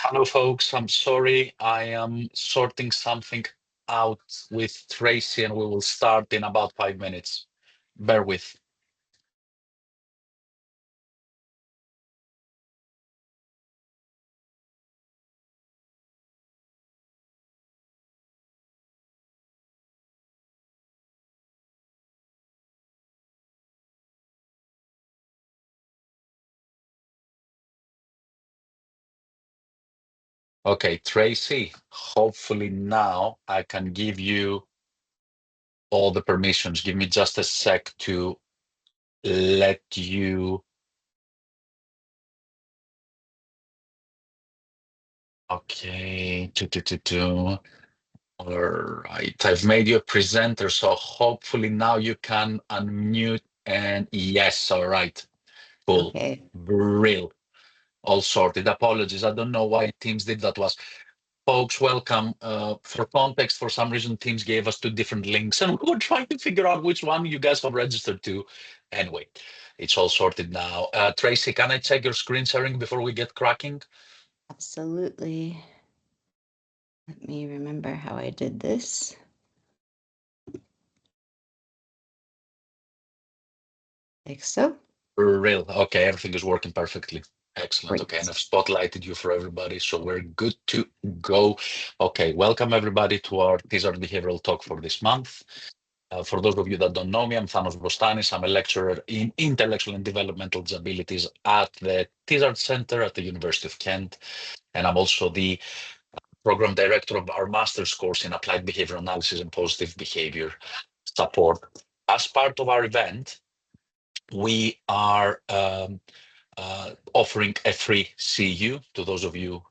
Hello, folks. I'm sorry. I am sorting something out with Traci, and we will start in about 5 minutes. Bear with. Okay, Traci, hopefully now I can give you all the permissions. Give me just a sec to let you. Okay. All right. I've made you a presenter, so hopefully now you can unmute and yes, all right. Cool. Okay. Real. All sorted. Apologies. I don't know why Teams did that to us. Folks, welcome. For context, for some reason, Teams gave us two different links, and we were trying to figure out which one you guys have registered to. Anyway, it's all sorted now. Traci, can I check your screen sharing before we get cracking? Absolutely. Let me remember how I did this. Like so. Real. Okay, everything is working perfectly. Excellent. Okay, and Great. I've spotlighted you for everybody, so we're good to go. Okay, welcome everybody to our Tizard Behavioural Talk for this month. For those of you that don't know me, I'm Thanos Bostanis. I'm a lecturer in intellectual and developmental disabilities at the Tizard Center at the University of Kent. And I'm also the program director of our master's course in applied behavior analysis and positive behavior support. As part of our event, we are offering a free CEU to those of you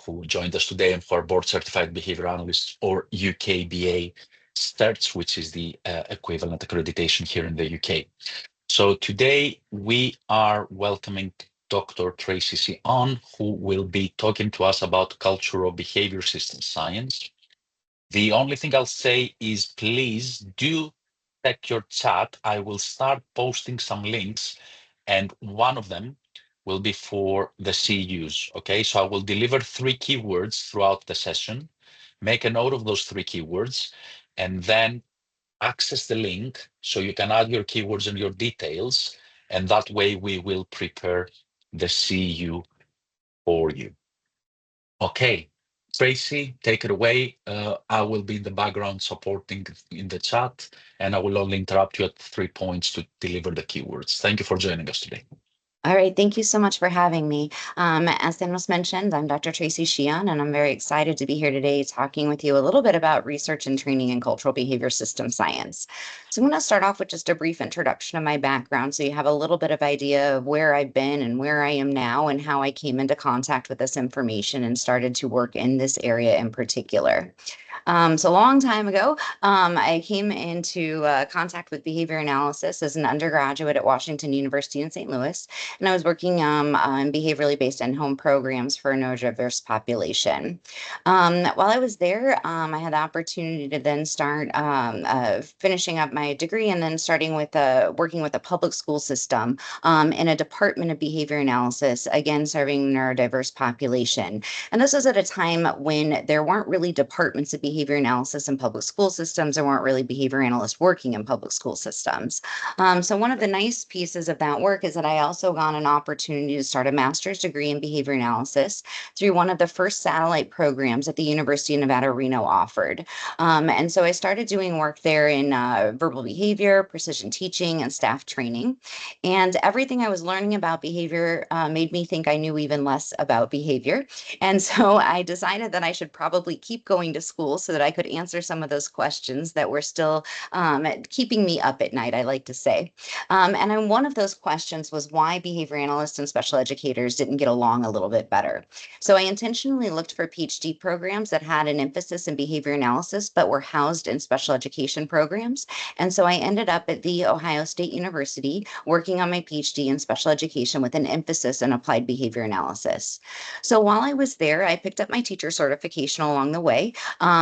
who joined us today and who are board certified behavior analysts or UKBA certs, which is the equivalent accreditation here in the UK. So today we are welcoming Dr. Traci Cihon, who will be talking to us about cultural behavior system science. The only thing I'll say is please do check your chat. I will start posting some links, and one of them will be for the CUs. Okay, so I will deliver 3 keywords throughout the session. Make a note of those 3 keywords, and then access the link so you can add your keywords and your details. And that way we will prepare the CU for you. Okay, Traci, take it away. I will be in the background supporting in the chat, and I will only interrupt you at 3 points to deliver the keywords. Thank you for joining us today. All right. Thank you so much for having me. As Thanos mentioned, I'm Dr. Traci Cihon, and I'm very excited to be here today talking with you a little bit about research and training in cultural behavior system science. So I'm going to start off with just a brief introduction of my background so you have a little bit of idea of where I've been and where I am now and how I came into contact with this information and started to work in this area in particular. So a long time ago, I came into contact with behavior analysis as an undergraduate at Washington University in St. Louis, and I was working on behaviorally based in-home programs for a neurodiverse population. While I was there, I had the opportunity to then start finishing up my degree and then starting with working with a public school system in a department of behavior analysis, again, serving neurodiverse population. And this was at a time when there weren't really departments of behavior analysis in public school systems. There weren't really behavior analysts working in public school systems. So one of the nice pieces of that work is that I also got an opportunity to start a master's degree in behavior analysis through one of the first satellite programs that the University of Nevada, Reno offered. And so I started doing work there in verbal behavior, precision teaching, and staff training. And everything I was learning about behavior made me think I knew even less about behavior. And so I decided that I should probably keep going to school so that I could answer some of those questions that were still keeping me up at night, I like to say. And one of those questions was why behavior analysts and special educators didn't get along a little bit better. So I intentionally looked for PhD programs that had an emphasis in behavior analysis, but were housed in special education programs. And so I ended up at The Ohio State University working on my PhD in special education with an emphasis in applied behavior analysis. So while I was there, I picked up my teacher certification along the way.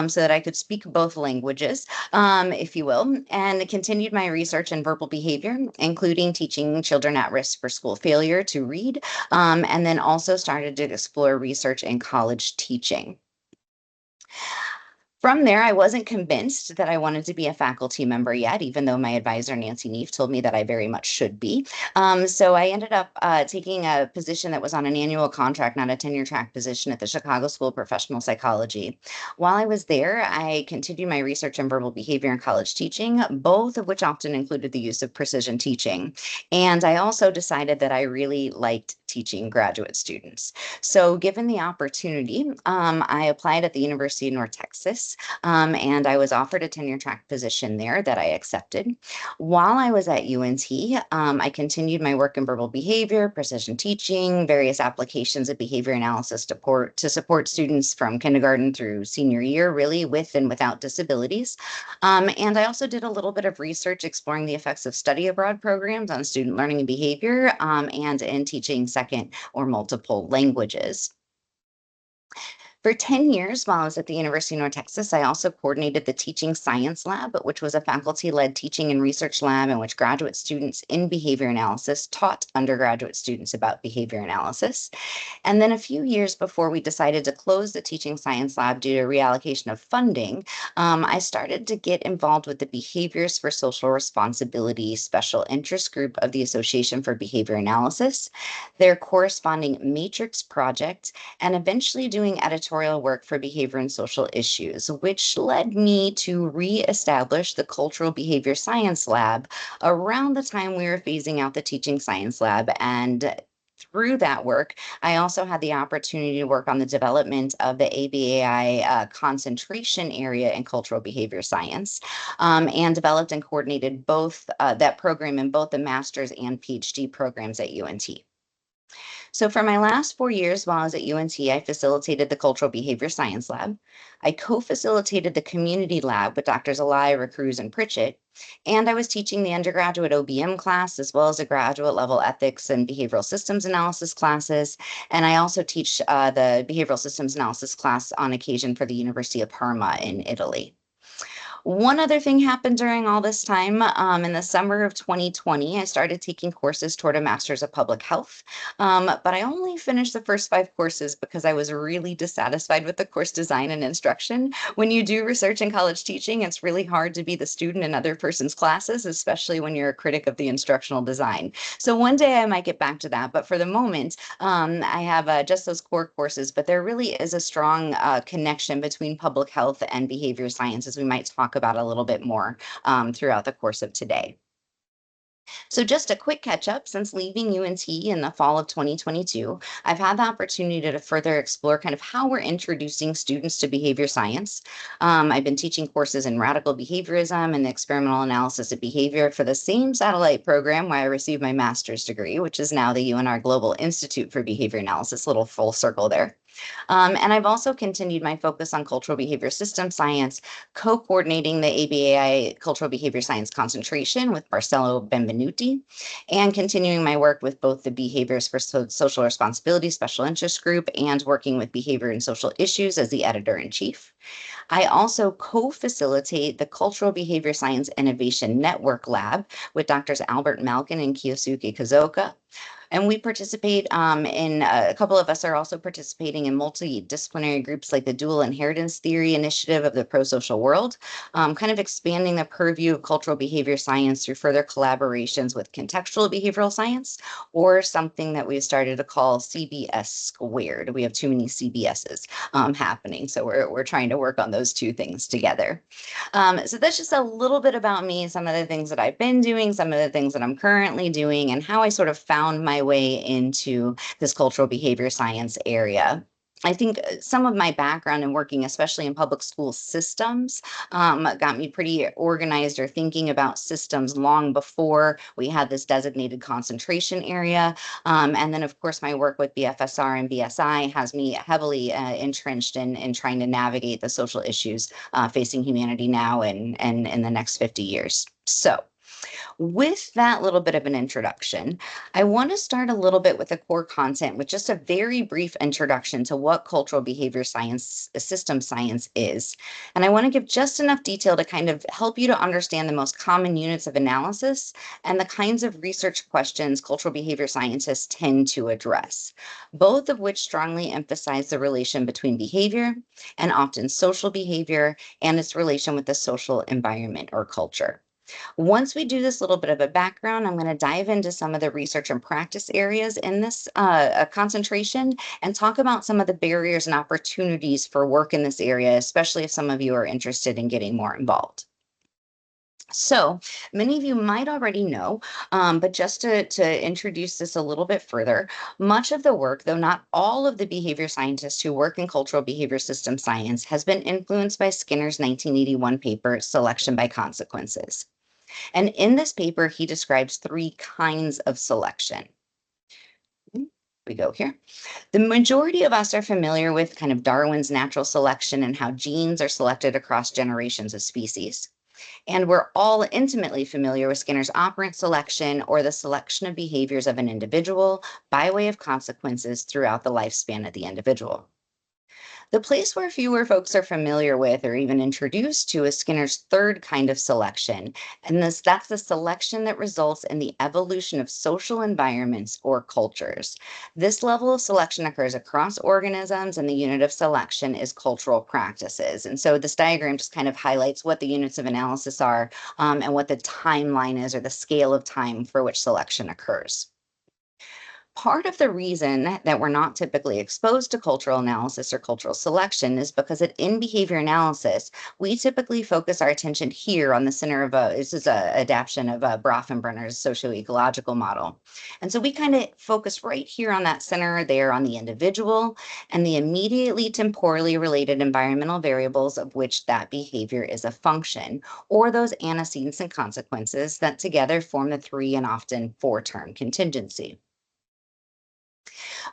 so that I could speak both languages, if you will, and continued my research in verbal behavior, including teaching children at risk for school failure to read, and then also started to explore research in college teaching. From there, I wasn't convinced that I wanted to be a faculty member yet, even though my advisor, Nancy Neef, told me that I very much should be. So I ended up taking a position that was on an annual contract, not a tenure track position at the Chicago School of Professional Psychology. While I was there, I continued my research in verbal behavior and college teaching, both of which often included the use of precision teaching. And I also decided that I really liked teaching graduate students. So given the opportunity, I applied at the University of North Texas, and I was offered a tenure track position there that I accepted. While I was at UNT, I continued my work in verbal behavior, precision teaching, various applications of behavior analysis to support students from kindergarten through senior year, really with and without disabilities. And I also did a little bit of research exploring the effects of study abroad programs on student learning and behavior, and in teaching second or multiple languages. For 10 years, while I was at the University of North Texas, I also coordinated the Teaching Science Lab, which was a faculty-led teaching and research lab in which graduate students in behavior analysis taught undergraduate students about behavior analysis. And then a few years before we decided to close the Teaching Science Lab due to reallocation of funding, I started to get involved with the Behaviors for Social Responsibility special interest group of the Association for Behavior Analysis, their corresponding matrix project, and eventually doing editorial work for behavior and social issues, which led me to reestablish the Cultural Behavior Science Lab around the time we were phasing out the Teaching Science Lab. And through that work, I also had the opportunity to work on the development of the ABAI concentration area in cultural behavior science, and developed and coordinated both that program in both the master's and PhD programs at UNT. So for my last 4 years while I was at UNT, I facilitated the Cultural Behavior Science Lab. I co-facilitated the Community Lab with Drs. Alaya, Cruz, and Pritchett. And I was teaching the undergraduate OBM class as well as the graduate level ethics and behavioral systems analysis classes. And I also teach the behavioral systems analysis class on occasion for the University of Parma in Italy. One other thing happened during all this time. In the summer of 2020, I started taking courses toward a master's of public health, but I only finished the first 5 courses because I was really dissatisfied with the course design and instruction. When you do research in college teaching, it's really hard to be the student in other person's classes, especially when you're a critic of the instructional design. So one day I might get back to that, but for the moment, I have just those core courses, but there really is a strong connection between public health and behavior science, as we might talk about a little bit more throughout the course of today. So just a quick catch up, since leaving UNT in the fall of 2022, I've had the opportunity to further explore kind of how we're introducing students to behavior science. I've been teaching courses in radical behaviorism and the experimental analysis of behavior for the same satellite program where I received my master's degree, which is now the UNR Global Institute for Behavior Analysis, little full circle there. And I've also continued my focus on cultural behavior system science, co-coordinating the ABAI Cultural Behavior Science concentration with Marcelo Benvenuti, and continuing my work with both the Behaviors for Social Responsibility Special Interest Group and working with Behavior and Social Issues as the editor-in-chief. I also co-facilitate the Cultural Behavior Science Innovation Network Lab with Drs. Albert Malkin and Kiyosuke Kazoka. And we participate in a couple of us are also participating in multidisciplinary groups like the Dual Inheritance Theory Initiative of the Pro-Social World, kind of expanding the purview of cultural behavior science through further collaborations with contextual behavioral science, or something that we've started to call CBS squared. We have too many CBSs happening, so we're trying to work on those two things together. So that's just a little bit about me, some of the things that I've been doing, some of the things that I'm currently doing, and how I sort of found my way into this cultural behavior science area. I think some of my background in working, especially in public school systems, got me pretty organized or thinking about systems long before we had this designated concentration area. And then, of course, my work with BFSR and BSI has me heavily entrenched in trying to navigate the social issues facing humanity now and in the next 50 years. So With that little bit of an introduction, I want to start a little bit with the core content with just a very brief introduction to what cultural behavior science, system science is. And I want to give just enough detail to kind of help you to understand the most common units of analysis and the kinds of research questions cultural behavior scientists tend to address, both of which strongly emphasize the relation between behavior and often social behavior and its relation with the social environment or culture. Once we do this little bit of a background, I'm going to dive into some of the research and practice areas in this concentration and talk about some of the barriers and opportunities for work in this area, especially if some of you are interested in getting more involved. So many of you might already know, but just to introduce this a little bit further, much of the work, though not all of the behavior scientists who work in cultural behavior system science, has been influenced by Skinner's 1981 paper, Selection by Consequences. And in this paper, he describes three kinds of selection. We go here. The majority of us are familiar with kind of Darwin's natural selection and how genes are selected across generations of species. And we're all intimately familiar with Skinner's operant selection, or the selection of behaviors of an individual by way of consequences throughout the lifespan of the individual. The place where fewer folks are familiar with or even introduced to is Skinner's third kind of selection, and that's the selection that results in the evolution of social environments or cultures. This level of selection occurs across organisms, and the unit of selection is cultural practices. And so this diagram just kind of highlights what the units of analysis are, and what the timeline is, or the scale of time for which selection occurs. Part of the reason that we're not typically exposed to cultural analysis or cultural selection is because in behavior analysis, we typically focus our attention here on the center of this is a adaptation of Brofenbrenner's socio-ecological model. And so we kind of focus right here on that center there on the individual and the immediately temporally related environmental variables of which that behavior is a function, or those antecedents and consequences that together form the three and often four-term contingency.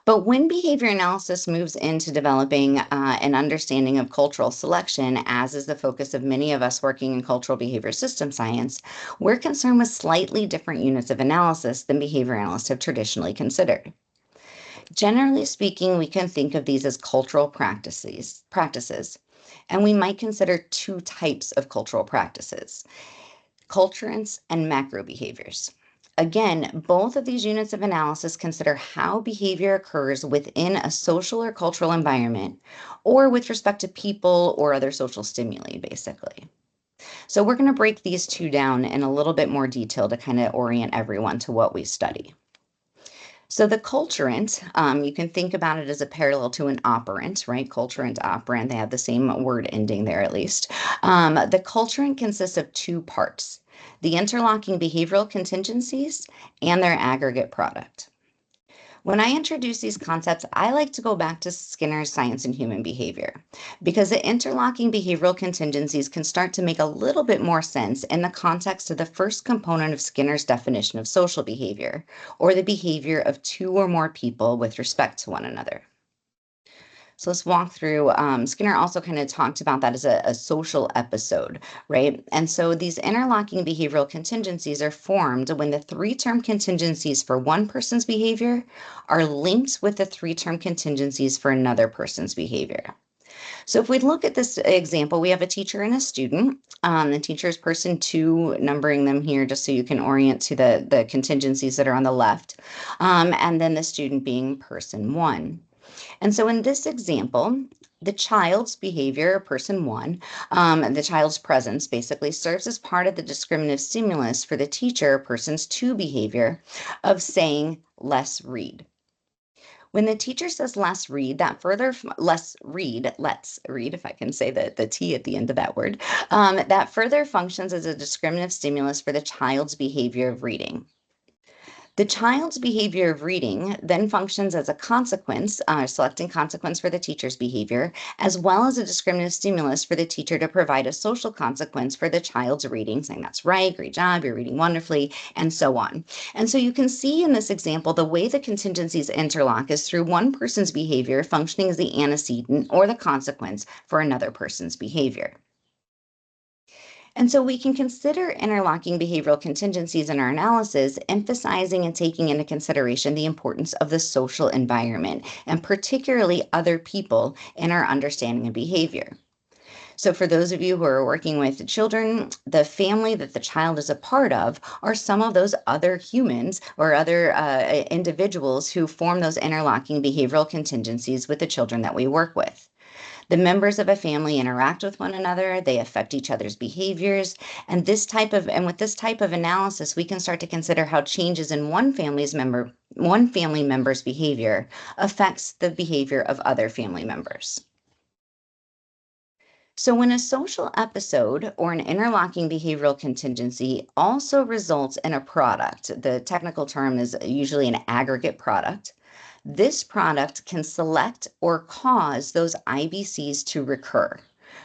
But when behavior analysis moves into developing an understanding of cultural selection, as is the focus of many of us working in cultural behavior system science, we're concerned with slightly different units of analysis than behavior analysts have traditionally considered. Generally speaking, we can think of these as cultural practices, and we might consider two types of cultural practices: culturants and macro behaviors. Again, both of these units of analysis consider how behavior occurs within a social or cultural environment, or with respect to people or other social stimuli, basically. So we're going to break these two down in a little bit more detail to kind of orient everyone to what we study. So the culturant, you can think about it as a parallel to an operant, right? Culturant, operant, they have the same word ending there at least. The culturant consists of two parts: the interlocking behavioral contingencies and their aggregate product. When I introduce these concepts, I like to go back to Skinner's Science and Human Behavior, because the interlocking behavioral contingencies can start to make a little bit more sense in the context of the first component of Skinner's definition of social behavior, or the behavior of two or more people with respect to one another. So let's walk through. Skinner also kind of talked about that as a social episode, right? And so these interlocking behavioral contingencies are formed when the three-term contingencies for one person's behavior are linked with the three-term contingencies for another person's behavior. So if we look at this example, we have a teacher and a student. The teacher is person two, numbering them here just so you can orient to the contingencies that are on the left, and then the student being person one. And so in this example, the child's behavior, person one, the child's presence basically serves as part of the discriminative stimulus for the teacher, person's two behavior of saying, "Let's read." When the teacher says let's read, let's read, if I can say the T at the end of that word, that further functions as a discriminative stimulus for the child's behavior of reading. The child's behavior of reading then functions as a consequence, selecting consequence for the teacher's behavior, as well as a discriminative stimulus for the teacher to provide a social consequence for the child's reading, saying, "That's right, great job, you're reading wonderfully," and so on. And so you can see in this example, the way the contingencies interlock is through one person's behavior functioning as the antecedent or the consequence for another person's behavior. And so we can consider interlocking behavioral contingencies in our analysis, emphasizing and taking into consideration the importance of the social environment, and particularly other people in our understanding of behavior. So, for those of you who are working with children, the family that the child is a part of are some of those other humans or other individuals who form those interlocking behavioral contingencies with the children that we work with. The members of a family interact with one another, they affect each other's behaviors, and with this type of analysis, we can start to consider how changes in one family member's behavior affects the behavior of other family members. So, when a social episode or an interlocking behavioral contingency also results in a product, the technical term is usually an aggregate product. This product can select or cause those IBCs to recur,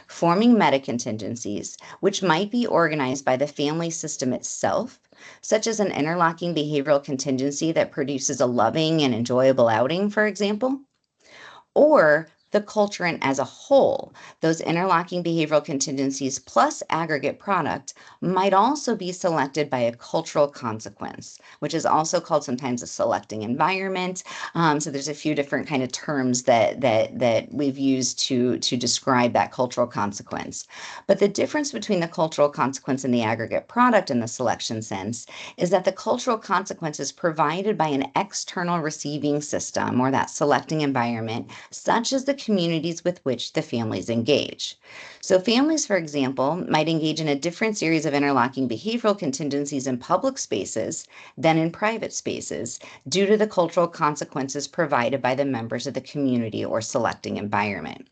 forming meta-contingencies, which might be organized by the family system itself, such as an interlocking behavioral contingency that produces a loving and enjoyable outing, for example, or the culturant as a whole. Those interlocking behavioral contingencies plus aggregate product might also be selected by a cultural consequence, which is also called sometimes a selecting environment. So there's a few different kind of terms that we've used to describe that cultural consequence. But the difference between the cultural consequence and the aggregate product in the selection sense is that the cultural consequence is provided by an external receiving system or that selecting environment, such as the communities with which the families engage. So, families, for example, might engage in a different series of interlocking behavioral contingencies in public spaces than in private spaces due to the cultural consequences provided by the members of the community or selecting environment.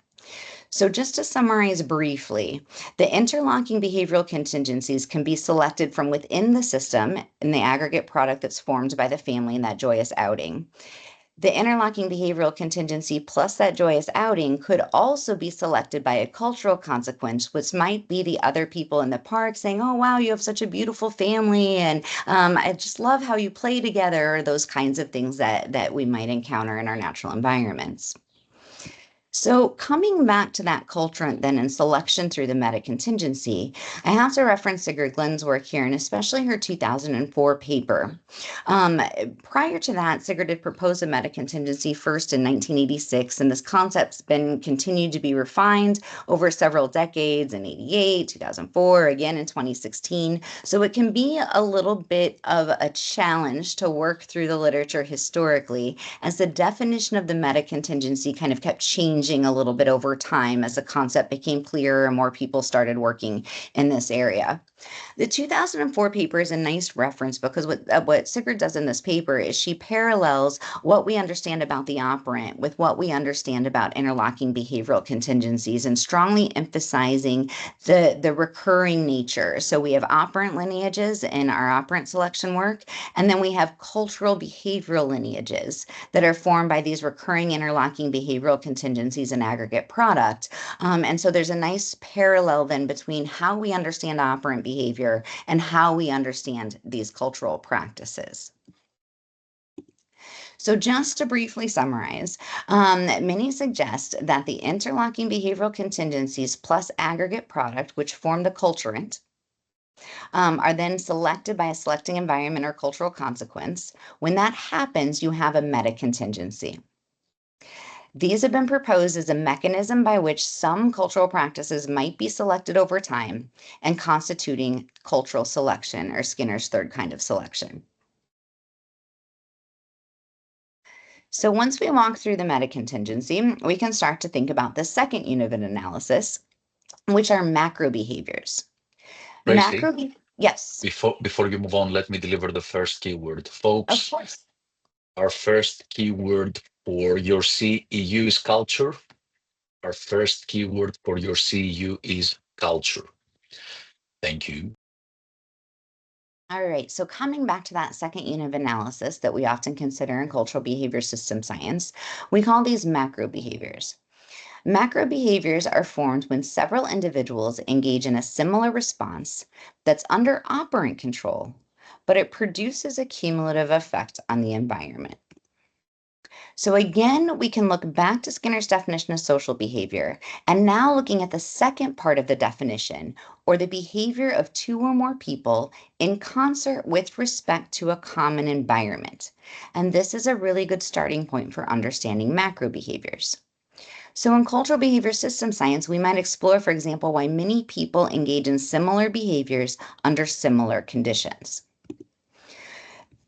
So, just to summarize briefly, the interlocking behavioral contingencies can be selected from within the system in the aggregate product that's formed by the family in that joyous outing. The interlocking behavioral contingency plus that joyous outing could also be selected by a cultural consequence, which might be the other people in the park saying, "Oh, wow, you have such a beautiful family, and I just love how you play together," or those kinds of things that we might encounter in our natural environments. So, coming back to that culturant then and selection through the meta contingency, I have to reference Sigrid Glenn's work here, and especially her 2004 paper. Um, Prior to that, Sigrid had proposed a meta contingency first in 1986, and this concept's been continued to be refined over several decades in 88, 2004, again in 2016. So, it can be a little bit of a challenge to work through the literature historically, as the definition of the meta contingency kind of kept changing a little bit over time as the concept became clearer and more people started working in this area. The 2004 paper is a nice reference because what Sigrid does in this paper is she parallels what we understand about the operant with what we understand about interlocking behavioral contingencies and strongly emphasizing the recurring nature. So we have operant lineages in our operant selection work, and then we have cultural behavioral lineages that are formed by these recurring interlocking behavioral contingencies and aggregate product. And so there's a nice parallel then between how we understand operant behavior and how we understand these cultural practices. So, just to briefly summarize, many suggest that the interlocking behavioral contingencies plus aggregate product, which form the culturant, are then selected by a selecting environment or cultural consequence. When that happens, you have a meta contingency. These have been proposed as a mechanism by which some cultural practices might be selected over time and constituting cultural selection or Skinner's third kind of selection. So once we walk through the meta-contingency, we can start to think about the second unit of analysis, which are macro behaviors. Traci, Yes, before you move on, let me deliver the first keyword. of Folks, course. our first keyword for your CEU is culture. Our first keyword for your CEU is culture. Thank you. All right, so coming back to that second unit of analysis that we often consider in cultural behavior system science, we call these macro behaviors. Macro behaviors are formed when several individuals engage in a similar response that's under operant control, but it produces a cumulative effect on the environment. So again, we can look back to Skinner's definition of social behavior, and now looking at the second part of the definition, or the behavior of two or more people in concert with respect to a common environment. And this is a really good starting point for understanding macro behaviors. So in cultural behavior system science, we might explore, for example, why many people engage in similar behaviors under similar conditions.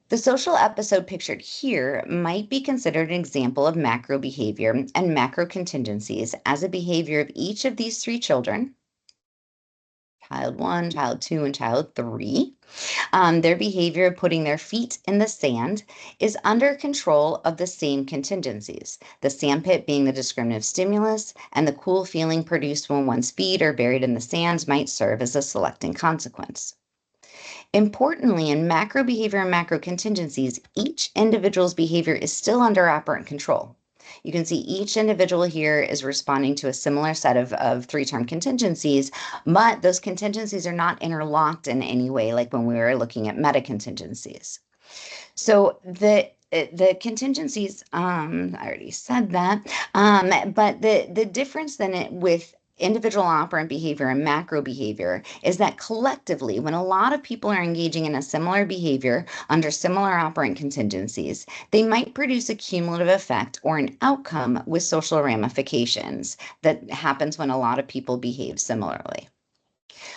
The social episode pictured here might be considered an example of macro behavior and macro contingencies as a behavior of each of these three children, child one, child two, and child three. Their behavior of putting their feet in the sand is under control of the same contingencies, the sandpit being the discriminative stimulus, and the cool feeling produced when one's feet are buried in the sand might serve as a selecting consequence. Importantly, in macro behavior and macro contingencies, each individual's behavior is still under operant control. You can see each individual here is responding to a similar set of three-term contingencies, but those contingencies are not interlocked in any way, like when we were looking at meta contingencies. So the contingencies, I already said that, but the difference then with individual operant behavior and macro behavior is that collectively, when a lot of people are engaging in a similar behavior under similar operant contingencies, they might produce a cumulative effect or an outcome with social ramifications that happens when a lot of people behave similarly.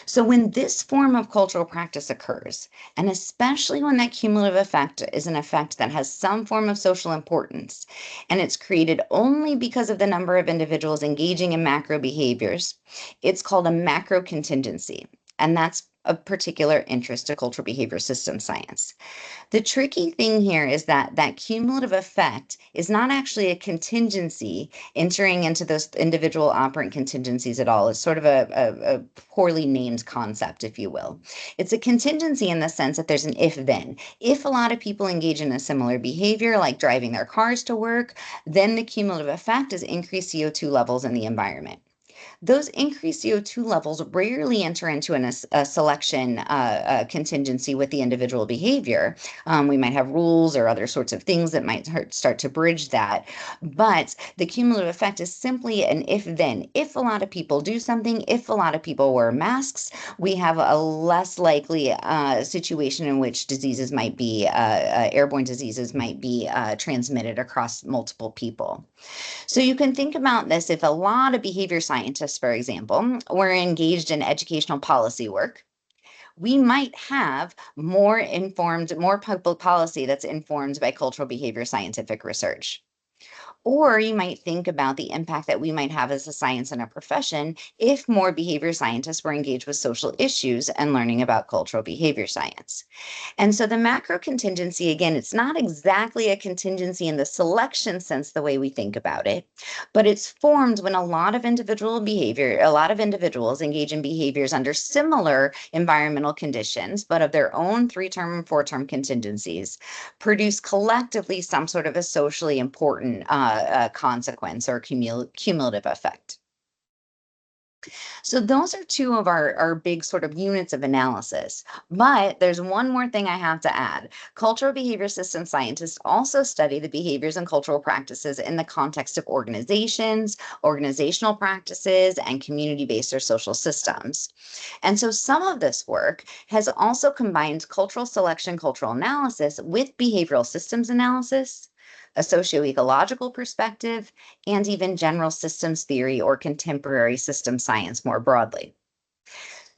So when this form of cultural practice occurs, and especially when that cumulative effect is an effect that has some form of social importance, and it's created only because of the number of individuals engaging in macro behaviors, it's called a macro contingency. And that's of particular interest to cultural behavior system science. The tricky thing here is that that cumulative effect is not actually a contingency entering into those individual operant contingencies at all. It's sort of a poorly named concept, if you will. It's a contingency in the sense that there's an if-then. If a lot of people engage in a similar behavior, like driving their cars to work, then the cumulative effect is increased CO2 levels in the environment. Those increased CO2 levels rarely enter into a selection contingency with the individual behavior. We might have rules or other sorts of things that might start to bridge that. But the cumulative effect is simply an if-then. If a lot of people do something, if a lot of people wear masks, we have a less likely situation in which diseases might be, airborne diseases might be transmitted across multiple people. So you can think about this if a lot of behavior scientists, for example, were engaged in educational policy work, we might have more public policy that's informed by cultural behavior scientific research. Or you might think about the impact that we might have as a science and a profession if more behavior scientists were engaged with social issues and learning about cultural behavior science. And so the macro contingency, again, it's not exactly a contingency in the selection sense, the way we think about it, but it's formed when a lot of individuals engage in behaviors under similar environmental conditions, but of their own three-term and four-term contingencies, produce collectively some sort of a socially important consequence or cumulative effect. So those are two of our big sort of units of analysis. But there's one more thing I have to add. Cultural behavior system scientists also study the behaviors and cultural practices in the context of organizations, organizational practices, and community-based or social systems. And so some of this work has also combined cultural selection, cultural analysis with behavioral systems analysis, a socio-ecological perspective, and even general systems theory or contemporary system science more broadly.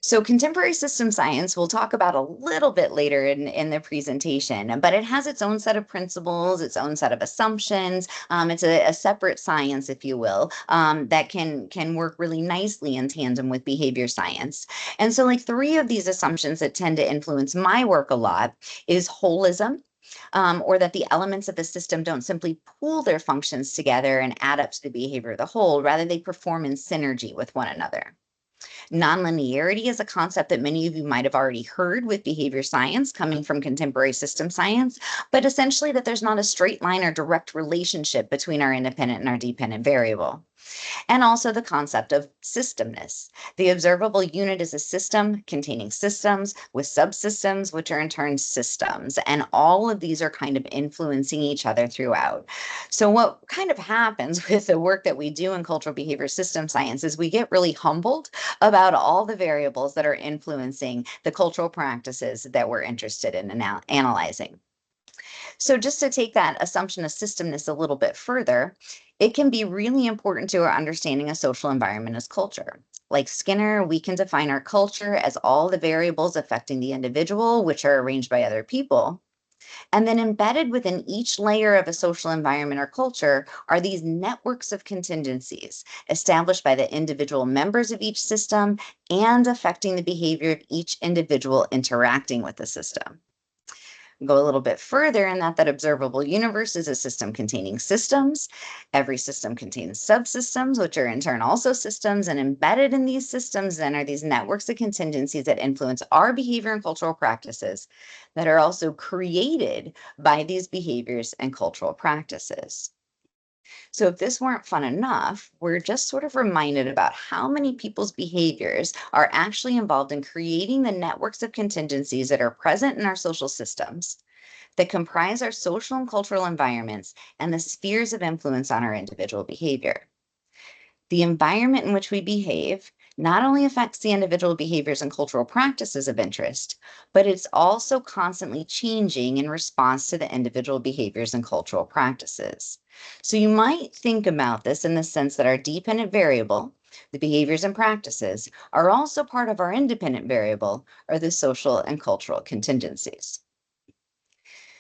So contemporary system science we'll talk about a little bit later in the presentation, but it has its own set of principles, its own set of assumptions. It's a separate science, if you will, that can work really nicely in tandem with behavior science. And so like three of these assumptions that tend to influence my work a lot is holism, or that the elements of the system don't simply pool their functions together and add up to the behavior of the whole, rather they perform in synergy with one another. Nonlinearity is a concept that many of you might have already heard with behavior science coming from contemporary system science, but essentially that there's not a straight line or direct relationship between our independent and our dependent variable. And also the concept of systemness. The observable unit is a system containing systems with subsystems, which are in turn systems. And all of these are kind of influencing each other throughout. So, what kind of happens with the work that we do in cultural behavior system science is we get really humbled about all the variables that are influencing the cultural practices that we're interested in analyzing. So just to take that assumption of systemness a little bit further, it can be really important to our understanding of social environment as culture. Like Skinner, we can define our culture as all the variables affecting the individual, which are arranged by other people. And then embedded within each layer of a social environment or culture are these networks of contingencies established by the individual members of each system and affecting the behavior of each individual interacting with the system. Go a little bit further in that observable universe is a system containing systems. Every system contains subsystems, which are in turn also systems, and embedded in these systems then are these networks of contingencies that influence our behavior and cultural practices that are also created by these behaviors and cultural practices. So if this weren't fun enough, we're just sort of reminded about how many people's behaviors are actually involved in creating the networks of contingencies that are present in our social systems that comprise our social and cultural environments and the spheres of influence on our individual behavior. The environment in which we behave not only affects the individual behaviors and cultural practices of interest, but it's also constantly changing in response to the individual behaviors and cultural practices. So you might think about this in the sense that our dependent variable, the behaviors and practices, are also part of our independent variable, or the social and cultural contingencies.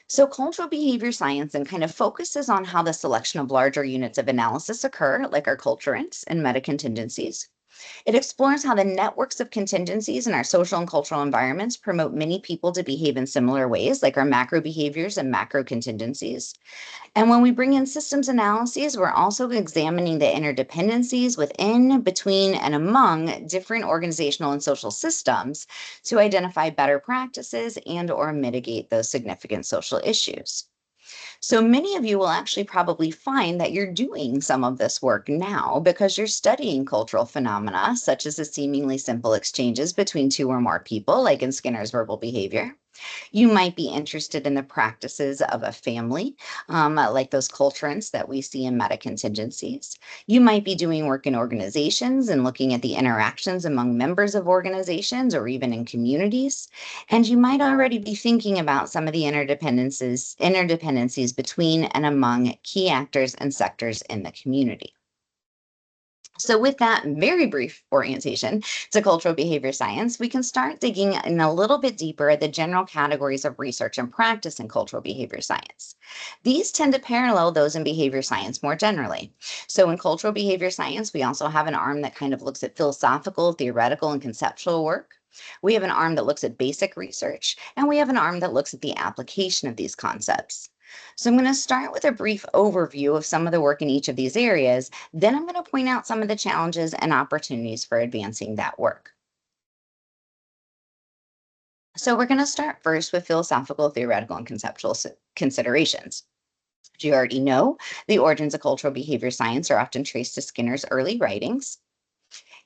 So cultural behavior science then kind of focuses on how the selection of larger units of analysis occur, like our culturants and meta-contingencies. It explores how the networks of contingencies in our social and cultural environments promote many people to behave in similar ways, like our macro behaviors and macro contingencies. And when we bring in systems analyses, we're also examining the interdependencies within, between, and among different organizational and social systems to identify better practices and or mitigate those significant social issues. So many of you will actually probably find that you're doing some of this work now because you're studying cultural phenomena, such as the seemingly simple exchanges between two or more people, like in Skinner's verbal behavior. You might be interested in the practices of a family, like those culturants that we see in meta contingencies. You might be doing work in organizations and looking at the interactions among members of organizations or even in communities. And you might already be thinking about some of the interdependencies between and among key actors and sectors in the community. So with that very brief orientation to cultural behavior science, we can start digging in a little bit deeper at the general categories of research and practice in cultural behavior science. These tend to parallel those in behavior science more generally. So in cultural behavior science, we also have an arm that kind of looks at philosophical, theoretical, and conceptual work. We have an arm that looks at basic research, and we have an arm that looks at the application of these concepts. So I'm going to start with a brief overview of some of the work in each of these areas. Then I'm going to point out some of the challenges and opportunities for advancing that work. So we're going to start first with philosophical, theoretical, and conceptual considerations. As you already know, the origins of cultural behavior science are often traced to Skinner's early writings.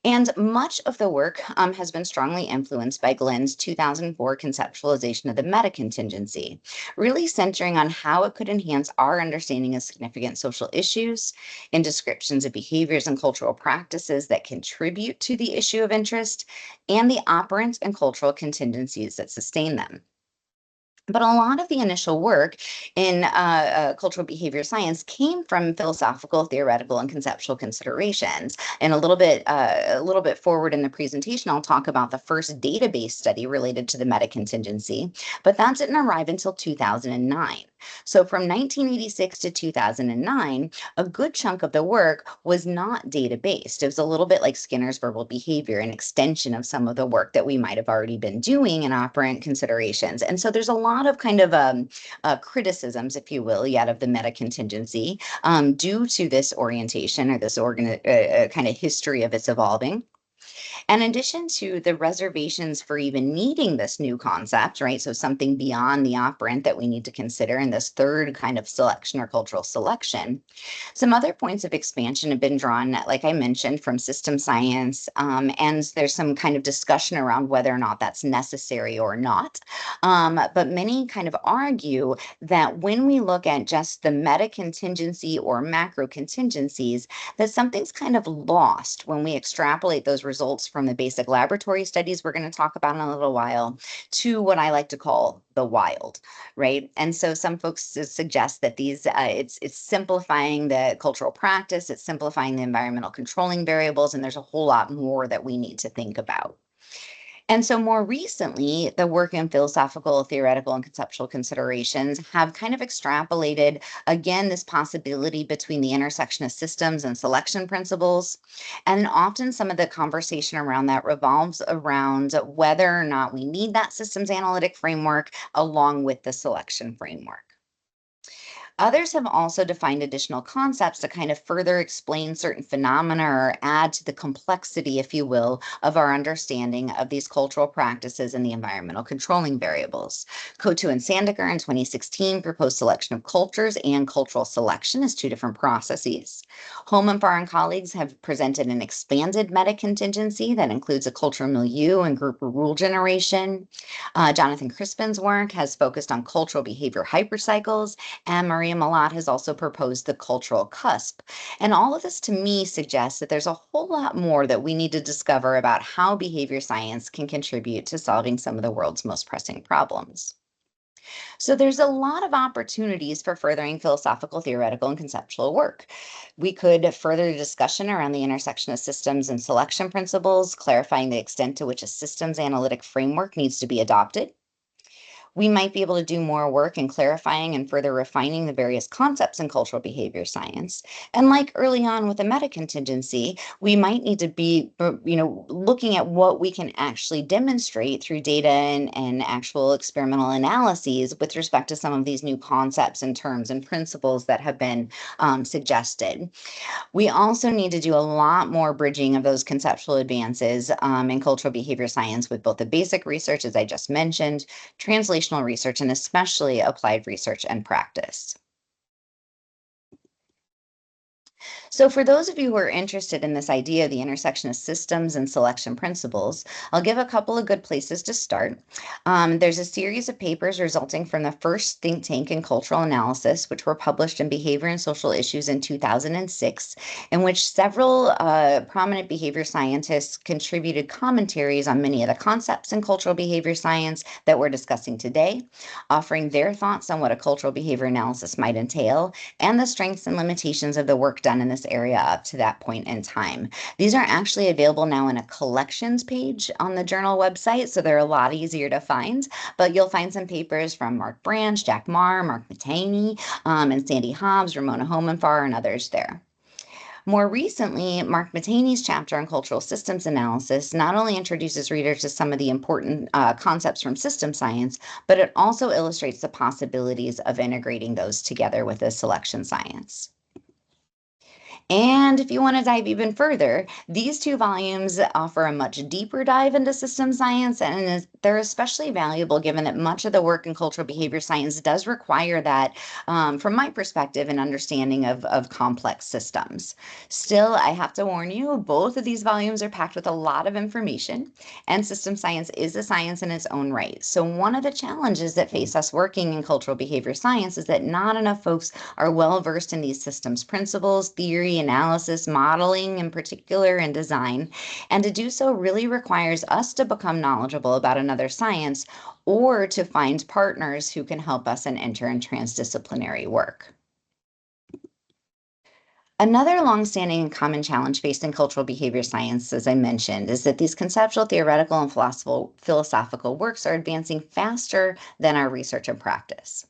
And much of the work has been strongly influenced by Glenn's 2004 conceptualization of the meta-contingency, really centering on how it could enhance our understanding of significant social issues and descriptions of behaviors and cultural practices that contribute to the issue of interest and the operants and cultural contingencies that sustain them. But a lot of the initial work in cultural behavior science came from philosophical, theoretical, and conceptual considerations. And a little bit forward in the presentation, I'll talk about the first database study related to the meta contingency, but that didn't arrive until 2009. So from 1986 to 2009, a good chunk of the work was not data-based. It was a little bit like Skinner's verbal behavior, an extension of some of the work that we might have already been doing in operant considerations. And so there's a lot of kind of criticisms, if you will, yet of the meta contingency due to this orientation or this kind of history of its evolving. In addition to the reservations for even needing this new concept, right? So something beyond the operant that we need to consider in this third kind of selection or cultural selection. Some other points of expansion have been drawn, like I mentioned, from system science, and there's some kind of discussion around whether or not that's necessary or not. But many kind of argue that when we look at just the meta contingency or macro contingencies, that something's kind of lost when we extrapolate those results from the basic laboratory studies we're going to talk about in a little while to what I like to call the wild, right? And so some folks suggest that it's simplifying the cultural practice, it's simplifying the environmental controlling variables, and there's a whole lot more that we need to think about. And so more recently, the work in philosophical, theoretical, and conceptual considerations have kind of extrapolated, again, this possibility between the intersection of systems and selection principles. And often some of the conversation around that revolves around whether or not we need that systems analytic framework along with the selection framework. Others have also defined additional concepts to kind of further explain certain phenomena or add to the complexity, if you will, of our understanding of these cultural practices and the environmental controlling variables. Kotu and Sandaker in 2016 proposed selection of cultures and cultural selection as two different processes. Holm and Farr and colleagues have presented an expanded meta-contingency that includes a cultural milieu and group rule generation. Jonathan Crispin's work has focused on cultural behavior hypercycles, and Maria Malat has also proposed the cultural cusp. And all of this to me suggests that there's a whole lot more that we need to discover about how behavior science can contribute to solving some of the world's most pressing problems. So there's a lot of opportunities for furthering philosophical, theoretical, and conceptual work. We could further the discussion around the intersection of systems and selection principles, clarifying the extent to which a systems analytic framework needs to be adopted. We might be able to do more work in clarifying and further refining the various concepts in cultural behavior science. And like early on with the meta contingency, we might need to be, looking at what we can actually demonstrate through data and actual experimental analyses with respect to some of these new concepts and terms and principles that have been suggested. We also need to do a lot more bridging of those conceptual advances in cultural behavior science with both the basic research, as I just mentioned, translational research, and especially applied research and practice. So for those of you who are interested in this idea of the intersection of systems and selection principles, I'll give a couple of good places to start. There's a series of papers resulting from the first think tank in cultural analysis, which were published in Behavior and Social Issues in 2006, in which several prominent behavior scientists contributed commentaries on many of the concepts in cultural behavior science that we're discussing today, offering their thoughts on what a cultural behavior analysis might entail and the strengths and limitations of the work done in this area up to that point in time. These are actually available now in a collections page on the journal website, so they're a lot easier to find, but you'll find some papers from Mark Branch, Jack Marr, Mark Mataney, and Sandy Hobbs, Ramona Homenfar, and others there. More recently, Mark Mataney's chapter on cultural systems analysis not only introduces readers to some of the important concepts from system science, but it also illustrates the possibilities of integrating those together with the selection science. And if you want to dive even further, these two volumes offer a much deeper dive into system science, and they're especially valuable given that much of the work in cultural behavior science does require that, from my perspective, an understanding of complex systems. Still, I have to warn you, both of these volumes are packed with a lot of information, and system science is a science in its own right. So one of the challenges that face us working in cultural behavior science is that not enough folks are well versed in these systems principles, theory, analysis, modeling in particular, and design. And to do so really requires us to become knowledgeable about another science or to find partners who can help us and enter in transdisciplinary work. Another longstanding and common challenge faced in cultural behavior science, as I mentioned, is that these conceptual, theoretical, and philosophical works are advancing faster than our research and practice.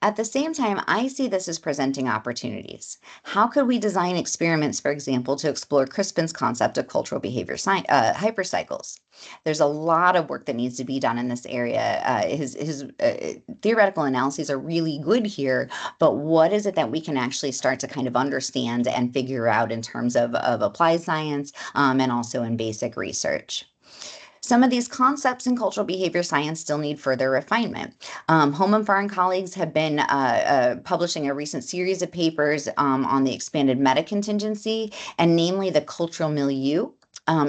At the same time, I see this as presenting opportunities. How could we design experiments, for example, to explore Crispin's concept of cultural behavior hypercycles? There's a lot of work that needs to be done in this area. His theoretical analyses are really good here, but what is it that we can actually start to kind of understand and figure out in terms of applied science and also in basic research? Some of these concepts in cultural behavior science still need further refinement. Homenfar and colleagues have been publishing a recent series of papers on the expanded meta-contingency, and namely the cultural milieu.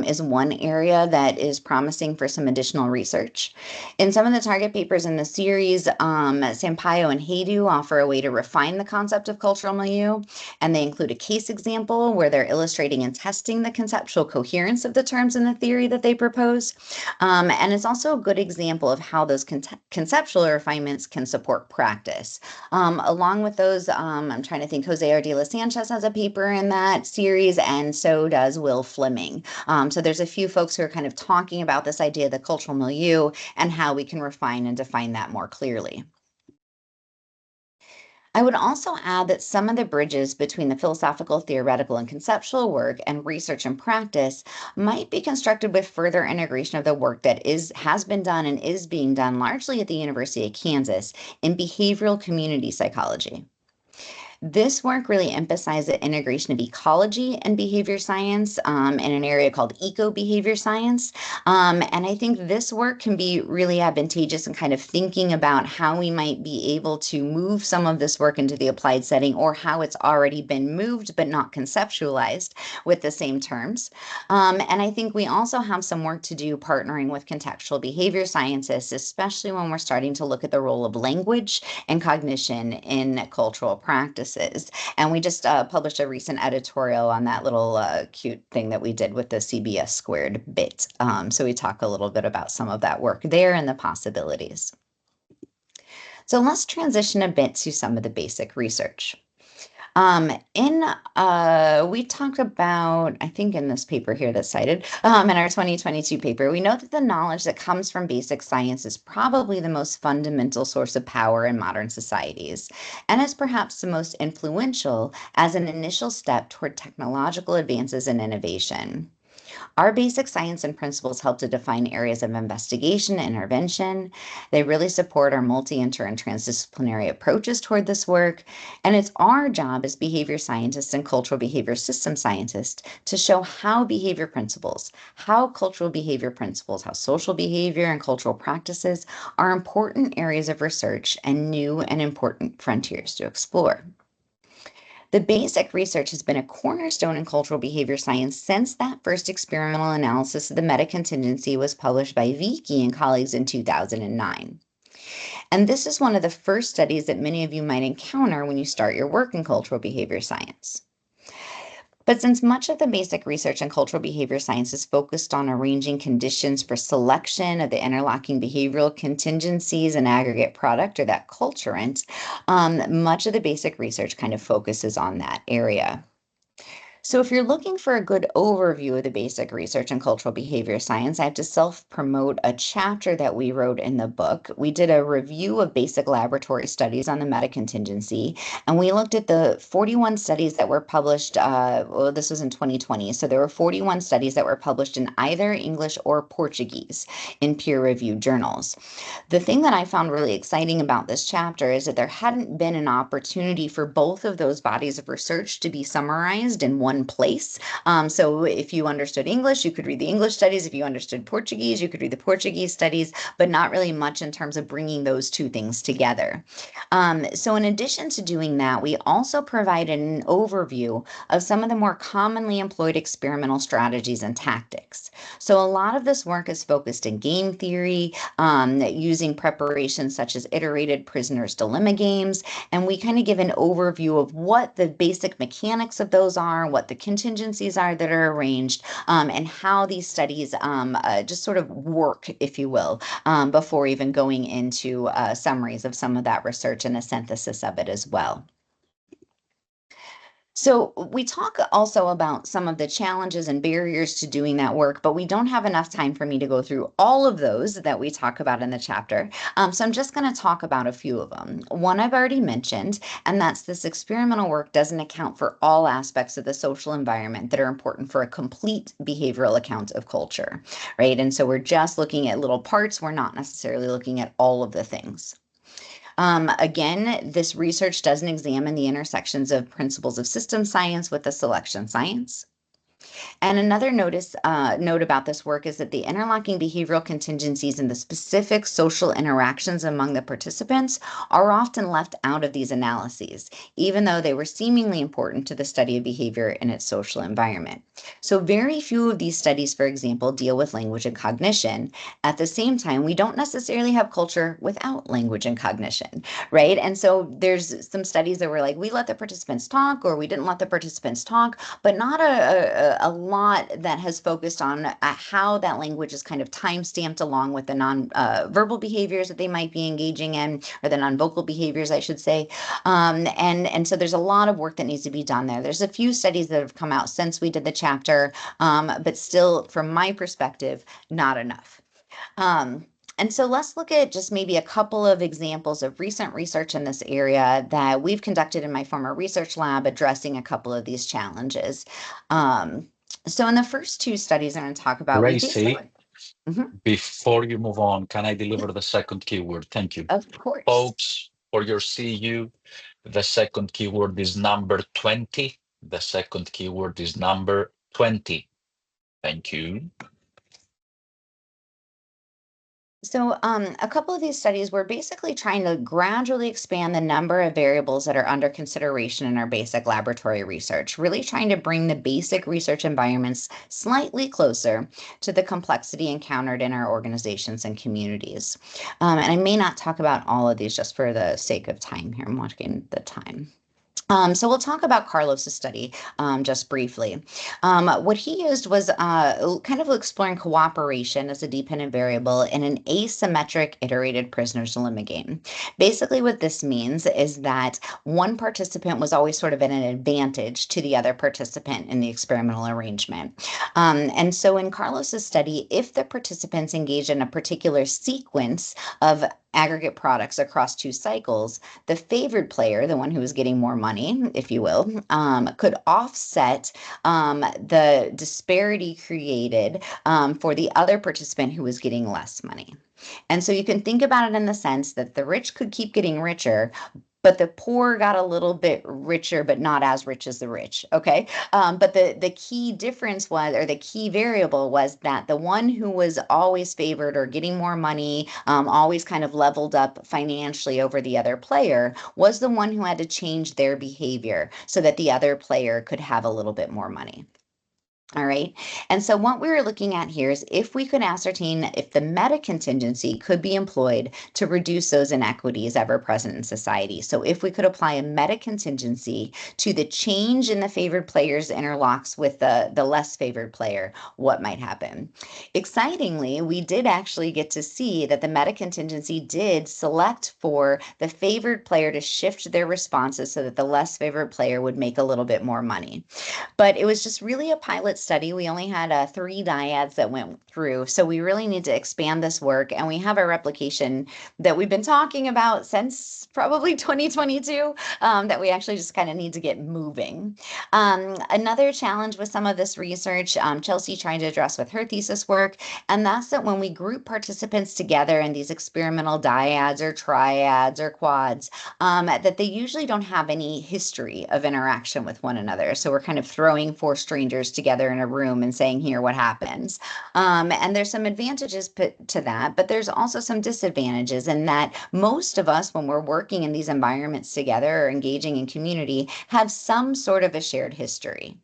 Is one area that is promising for some additional research. In some of the target papers in the series, Sampaio and Haydu offer a way to refine the concept of cultural milieu, and they include a case example where they're illustrating and testing the conceptual coherence of the terms in the theory that they propose. And it's also a good example of how those conceptual refinements can support practice. Along with those, I'm trying to think, Jose Ardila Sanchez has a paper in that series, and so does Will Fleming. So there's a few folks who are kind of talking about this idea of the cultural milieu and how we can refine and define that more clearly. I would also add that some of the bridges between the philosophical, theoretical, and conceptual work and research and practice might be constructed with further integration of the work that has been done and is being done largely at the University of Kansas in behavioral community psychology. This work really emphasized the integration of ecology and behavior science in an area called eco-behavior science. And I think this work can be really advantageous in kind of thinking about how we might be able to move some of this work into the applied setting, or how it's already been moved but not conceptualized with the same terms. And I think we also have some work to do partnering with contextual behavior scientists, especially when we're starting to look at the role of language and cognition in cultural practices. And we just published a recent editorial on that little cute thing that we did with the CBS squared bit. So we talk a little bit about some of that work there and the possibilities. So let's transition a bit to some of the basic research. We talked about, I think in this paper here that's cited, in our 2022 paper, we know that the knowledge that comes from basic science is probably the most fundamental source of power in modern societies, and is perhaps the most influential as an initial step toward technological advances and innovation. Our basic science and principles help to define areas of investigation and intervention. They really support our multi-inter and transdisciplinary approaches toward this work. And it's our job as behavior scientists and cultural behavior system scientists to show how behavior principles, how cultural behavior principles, how social behavior and cultural practices are important areas of research and new and important frontiers to explore. The basic research has been a cornerstone in cultural behavior science since that first experimental analysis of the meta-contingency was published by Vicky and colleagues in 2009. And this is one of the first studies that many of you might encounter when you start your work in cultural behavior science. But since much of the basic research in cultural behavior science is focused on arranging conditions for selection of the interlocking behavioral contingencies and aggregate product, or that culturant, much of the basic research kind of focuses on that area. So if you're looking for a good overview of the basic research in cultural behavior science, I have to self-promote a chapter that we wrote in the book. We did a review of basic laboratory studies on the meta-contingency, and we looked at the 41 studies that were published, well, this was in 2020, so there were 41 studies that were published in either English or Portuguese in peer-reviewed journals. The thing that I found really exciting about this chapter is that there hadn't been an opportunity for both of those bodies of research to be summarized in one place. So if you understood English, you could read the English studies. If you understood Portuguese, you could read the Portuguese studies, but not really much in terms of bringing those two things together. So in addition to doing that, we also provided an overview of some of the more commonly employed experimental strategies and tactics. So a lot of this work is focused in game theory, using preparations such as iterated prisoner's dilemma games, and we kind of give an overview of what the basic mechanics of those are, what the contingencies are that are arranged, and how these studies just sort of work, if you will, before even going into summaries of some of that research and a synthesis of it as well. So we talk also about some of the challenges and barriers to doing that work, but we don't have enough time for me to go through all of those that we talk about in the chapter. So I'm just going to talk about a few of them. One I've already mentioned, and that's this experimental work doesn't account for all aspects of the social environment that are important for a complete behavioral account of culture, right? And so we're just looking at little parts. We're not necessarily looking at all of the things. Again, this research doesn't examine the intersections of principles of system science with the selection science. And another note about this work is that the interlocking behavioral contingencies and the specific social interactions among the participants are often left out of these analyses, even though they were seemingly important to the study of behavior in its social environment. So very few of these studies, for example, deal with language and cognition. At the same time, we don't necessarily have culture without language and cognition, right? And so there's some studies that were like, we let the participants talk, or we didn't let the participants talk, but not a lot that has focused on how that language is kind of time stamped along with the non-verbal behaviors that they might be engaging in, or the non-vocal behaviors, I should say. And so there's a lot of work that needs to be done there. There's a few studies that have come out since we did the chapter, but still, from my perspective, not enough. And so let's look at just maybe a couple of examples of recent research in this area that we've conducted in my former research lab addressing a couple of these challenges. So in the first two studies I'm going to talk about, we Tracy, basically, Mhm. before you move on, can I Yeah, deliver the second keyword? Thank you. of course. Folks, for your CU, the second keyword is number 20. The second keyword is number 20. Thank you. So, a couple of these studies were basically trying to gradually expand the number of variables that are under consideration in our basic laboratory research, really trying to bring the basic research environments slightly closer to the complexity encountered in our organizations and communities. And I may not talk about all of these just for the sake of time here. I'm watching the time. So we'll talk about Carlos's study just briefly. What he used was kind of exploring cooperation as a dependent variable in an asymmetric iterated prisoner's dilemma game. Basically, what this means is that one participant was always sort of at an advantage to the other participant in the experimental arrangement. And so in Carlos's study, if the participants engage in a particular sequence of aggregate products across two cycles, the favored player, the one who was getting more money, if you will, could offset the disparity created for the other participant who was getting less money. And so you can think about it in the sense that the rich could keep getting richer, but the poor got a little bit richer, but not as rich as the rich. Okay. But the key difference was, or the key variable was that the one who was always favored or getting more money, always kind of leveled up financially over the other player, was the one who had to change their behavior so that the other player could have a little bit more money. All right. And so what we were looking at here is if we could ascertain if the meta contingency could be employed to reduce those inequities ever present in society. So if we could apply a meta contingency to the change in the favored player's interlocks with the less favored player, what might happen? Excitingly, we did actually get to see that the meta contingency did select for the favored player to shift their responses so that the less favored player would make a little bit more money. But it was just really a pilot study. We only had 3 dyads that went through. So we really need to expand this work. And we have a replication that we've been talking about since probably 2022 that we actually just kind of need to get moving. Another challenge with some of this research, Chelsea trying to address with her thesis work, and that's that when we group participants together in these experimental dyads or triads or quads, that they usually don't have any history of interaction with one another. So we're kind of throwing 4 strangers together in a room and saying, here, what happens? And there's some advantages to that, but there's also some disadvantages in that most of us, when we're working in these environments together or engaging in community, have some sort of a shared history.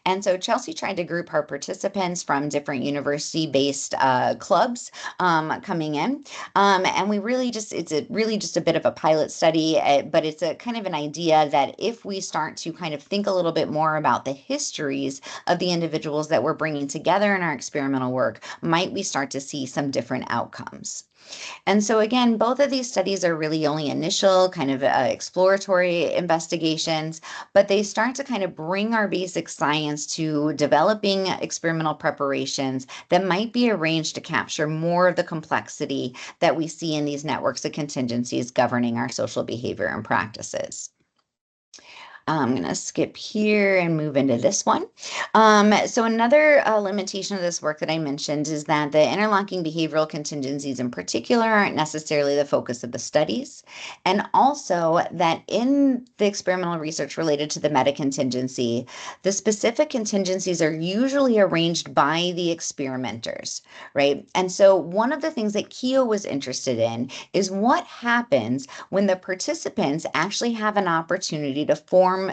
And so Chelsea tried to group her participants from different university-based clubs coming in. And we really just, it's a really just a bit of a pilot study, but it's a kind of an idea that if we start to kind of think a little bit more about the histories of the individuals that we're bringing together in our experimental work, might we start to see some different outcomes? And so again, both of these studies are really only initial kind of exploratory investigations, but they start to kind of bring our basic science to developing experimental preparations that might be arranged to capture more of the complexity that we see in these networks of contingencies governing our social behavior and practices. I'm going to skip here and move into this one. So another limitation of this work that I mentioned is that the interlocking behavioral contingencies in particular aren't necessarily the focus of the studies. And also that in the experimental research related to the meta-contingency, the specific contingencies are usually arranged by the experimenters, right? And so one of the things that Cihon was interested in is what happens when the participants actually have an opportunity to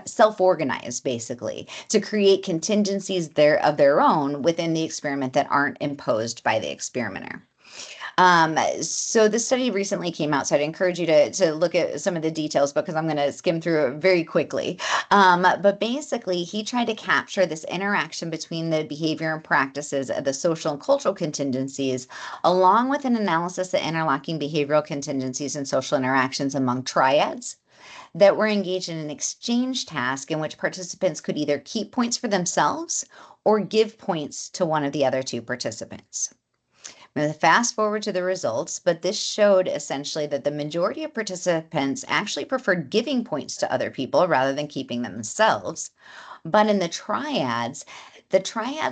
self-organize, basically, to create contingencies of their own within the experiment that aren't imposed by the experimenter. So this study recently came out, so I'd encourage you to look at some of the details because I'm going to skim through it very quickly. But basically, he tried to capture this interaction between the behavior and practices of the social and cultural contingencies, along with an analysis of interlocking behavioral contingencies and social interactions among triads that were engaged in an exchange task in which participants could either keep points for themselves or give points to one of the other two participants. I'm going to fast forward to the results, but this showed essentially that the majority of participants actually preferred giving points to other people rather than keeping them themselves. But in the triads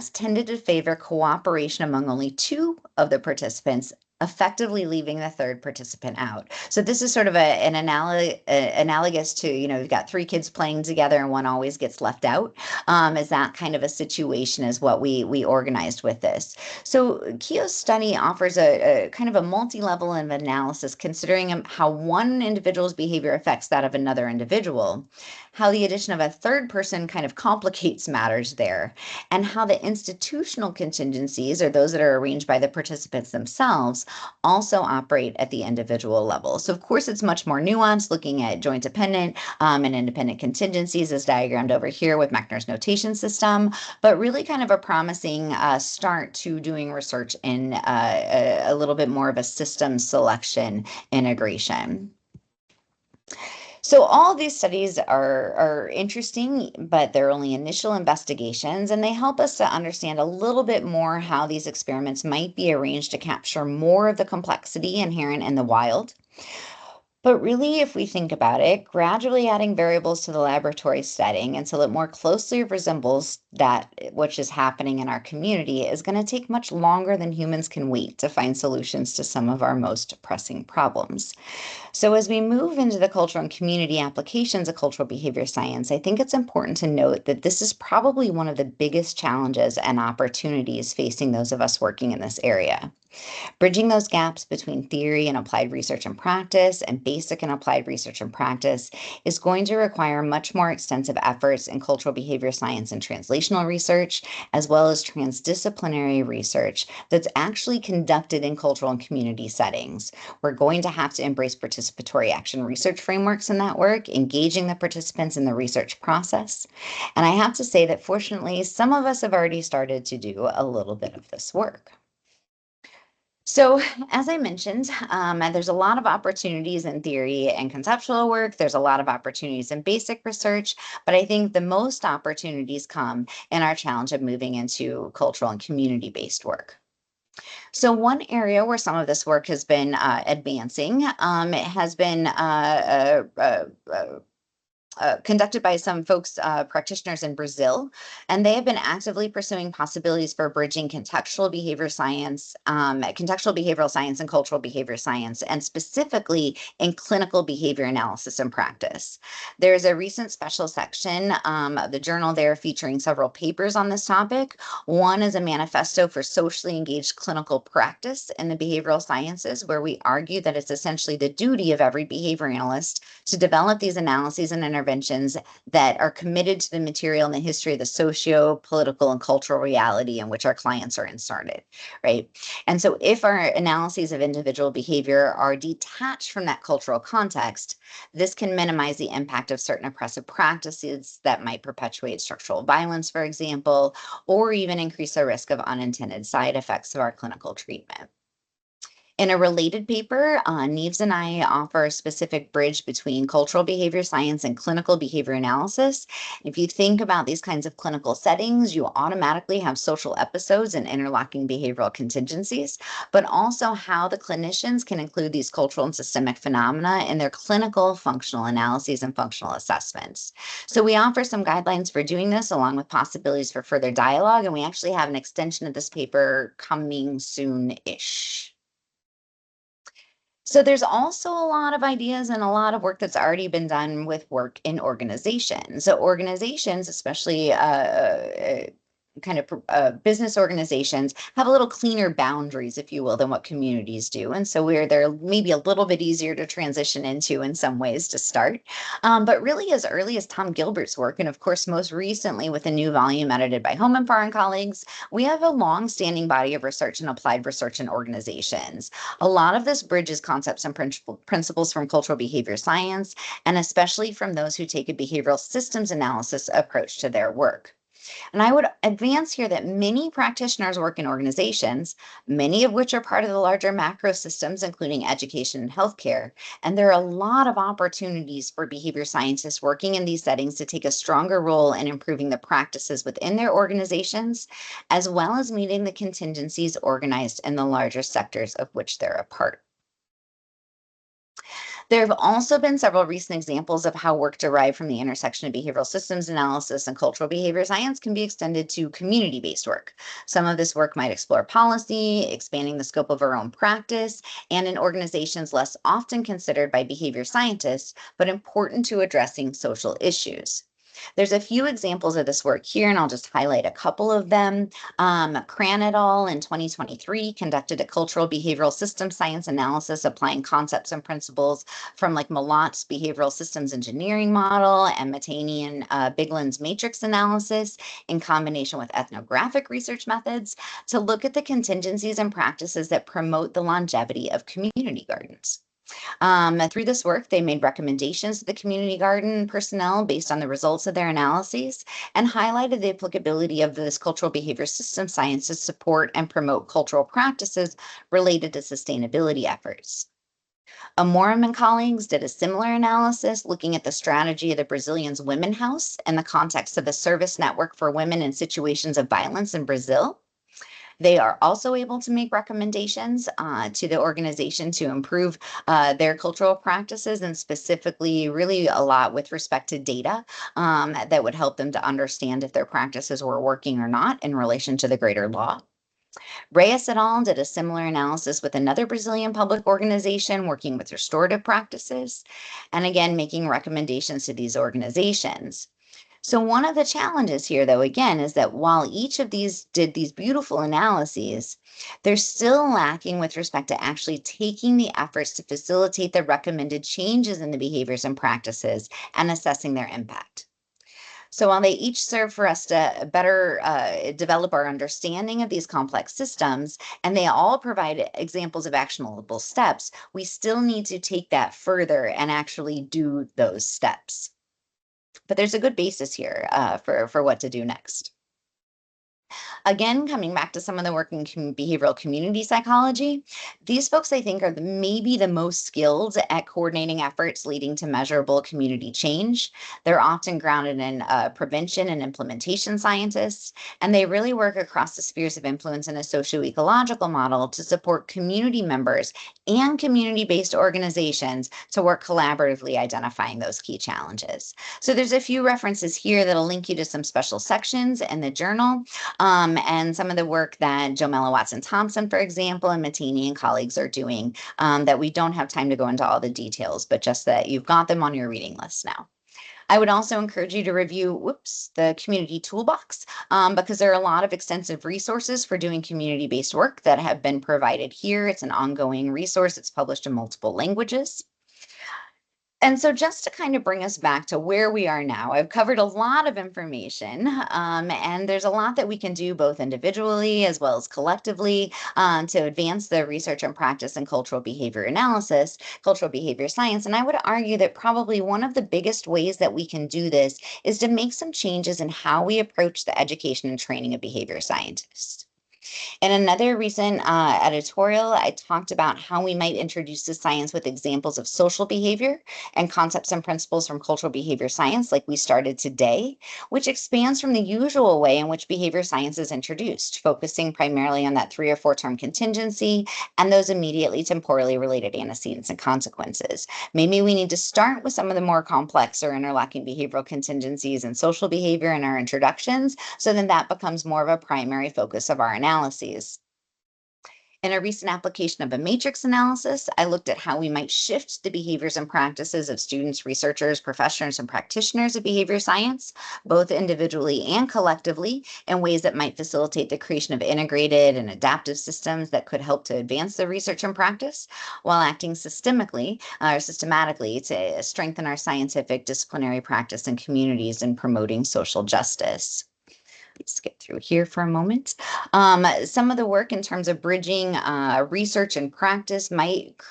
tended to favor cooperation among only two of the participants, effectively leaving the third participant out. So this is sort of an analogous to, you've got three kids playing together and one always gets left out. Is that kind of a situation is what we organized with this. So Cihon's study offers a kind of a multi-level of analysis considering how one individual's behavior affects that of another individual, how the addition of a third person kind of complicates matters there, and how the institutional contingencies, or those that are arranged by the participants themselves, also operate at the individual level. So of course, it's much more nuanced, looking at joint dependent and independent contingencies as diagrammed over here with Mechner's notation system, but really kind of a promising start to doing research in a little bit more of a system selection integration. So all these studies are interesting, but they're only initial investigations, and they help us to understand a little bit more how these experiments might be arranged to capture more of the complexity inherent in the wild. But really, if we think about it, gradually adding variables to the laboratory setting until it more closely resembles that which is happening in our community is going to take much longer than humans can wait to find solutions to some of our most pressing problems. So as we move into the cultural and community applications of cultural behavior science, I think it's important to note that this is probably one of the biggest challenges and opportunities facing those of us working in this area. Bridging those gaps between theory and applied research and practice and basic and applied research and practice is going to require much more extensive efforts in cultural behavior science and translational research, as well as transdisciplinary research that's actually conducted in cultural and community settings. We're going to have to embrace participatory action research frameworks in that work, engaging the participants in the research process. And I have to say that fortunately, some of us have already started to do a little bit of this work. So, as I mentioned, there's a lot of opportunities in theory and conceptual work. There's a lot of opportunities in basic research, but I think the most opportunities come in our challenge of moving into cultural and community-based work. So one area where some of this work has been advancing it has been conducted by some folks, practitioners in Brazil, and they have been actively pursuing possibilities for bridging contextual behavior science, contextual behavioral science and cultural behavior science, and specifically in clinical behavior analysis and practice. There's a recent special section of the journal there featuring several papers on this topic. One is a manifesto for socially engaged clinical practice in the behavioral sciences, where we argue that it's essentially the duty of every behavior analyst to develop these analyses and interventions that are committed to the material and the history of the socio, political, and cultural reality in which our clients are inserted, right? And so if our analyses of individual behavior are detached from that cultural context, this can minimize the impact of certain oppressive practices that might perpetuate structural violence, for example, or even increase the risk of unintended side effects of our clinical treatment. In a related paper, Neves and I offer a specific bridge between cultural behavior science and clinical behavior analysis. If you think about these kinds of clinical settings, you automatically have social episodes and interlocking behavioral contingencies, but also how the clinicians can include these cultural and systemic phenomena in their clinical functional analyses and functional assessments. So we offer some guidelines for doing this along with possibilities for further dialogue, and we actually have an extension of this paper coming soon-ish. So there's also a lot of ideas and a lot of work that's already been done with work in organizations. So organizations, especially business organizations, have a little cleaner boundaries, if you will, than what communities do. And so they're maybe a little bit easier to transition into in some ways to start. But really as early as Tom Gilbert's work, and of course, most recently with a new volume edited by Homenfar and colleagues, we have a long-standing body of research and applied research in organizations. A lot of this bridges concepts and principles from cultural behavior science, and especially from those who take a behavioral systems analysis approach to their work. And I would advance here that many practitioners work in organizations, many of which are part of the larger macro systems, including education and healthcare. And there are a lot of opportunities for behavior scientists working in these settings to take a stronger role in improving the practices within their organizations, as well as meeting the contingencies organized in the larger sectors of which they're a part. There have also been several recent examples of how work derived from the intersection of behavioral systems analysis and cultural behavior science can be extended to community-based work. Some of this work might explore policy, expanding the scope of our own practice, and in organizations less often considered by behavior scientists, but important to addressing social issues. There's a few examples of this work here, and I'll just highlight a couple of them. Cran et al. In 2023 conducted a cultural behavioral system science analysis applying concepts and principles from like Malot's behavioral systems engineering model and Matani and Bigland's matrix analysis in combination with ethnographic research methods to look at the contingencies and practices that promote the longevity of community gardens. Through this work, they made recommendations to the community garden personnel based on the results of their analyses and highlighted the applicability of this cultural behavior system science to support and promote cultural practices related to sustainability efforts. Amorim and colleagues did a similar analysis looking at the strategy of the Brazilian's Women House in the context of the service network for women in situations of violence in Brazil. They are also able to make recommendations to the organization to improve their cultural practices and specifically really a lot with respect to data that would help them to understand if their practices were working or not in relation to the greater law. Reyes et al. Did a similar analysis with another Brazilian public organization working with restorative practices, and again, making recommendations to these organizations. So one of the challenges here, though, again, is that while each of these did these beautiful analyses, they're still lacking with respect to actually taking the efforts to facilitate the recommended changes in the behaviors and practices and assessing their impact. So while they each serve for us to better develop our understanding of these complex systems, and they all provide examples of actionable steps, we still need to take that further and actually do those steps. But there's a good basis here for what to do next. Again, coming back to some of the work in behavioral community psychology, these folks, I think, are maybe the most skilled at coordinating efforts leading to measurable community change. They're often grounded in prevention and implementation scientists, and they really work across the spheres of influence in a socio-ecological model to support community members and community-based organizations to work collaboratively identifying those key challenges. So there's a few references here that'll link you to some special sections in the journal. And some of the work that Jomela Watson-Thompson, for example, and Matini and colleagues are doing that we don't have time to go into all the details, but just that you've got them on your reading list now. I would also encourage you to review, the community toolbox, because there are a lot of extensive resources for doing community-based work that have been provided here. It's an ongoing resource. It's published in multiple languages. And so just to kind of bring us back to where we are now, I've covered a lot of information, and there's a lot that we can do both individually as well as collectively to advance the research and practice in cultural behavior analysis, cultural behavior science. And I would argue that probably one of the biggest ways that we can do this is to make some changes in how we approach the education and training of behavior scientists. In another recent editorial, I talked about how we might introduce the science with examples of social behavior and concepts and principles from cultural behavior science, like we started today, which expands from the usual way in which behavior science is introduced, focusing primarily on that 3 or 4 term contingency and those immediately temporally related antecedents and consequences. Maybe we need to start with some of the more complex or interlocking behavioral contingencies and social behavior in our introductions, so then that becomes more of a primary focus of our analyses. In a recent application of a matrix analysis, I looked at how we might shift the behaviors and practices of students, researchers, professionals, and practitioners of behavior science, both individually and collectively, in ways that might facilitate the creation of integrated and adaptive systems that could help to advance the research and practice, while acting systemically or systematically to strengthen our scientific disciplinary practice in communities and promoting social justice. Skip through here for a moment. Some of the work in terms of bridging research and practice might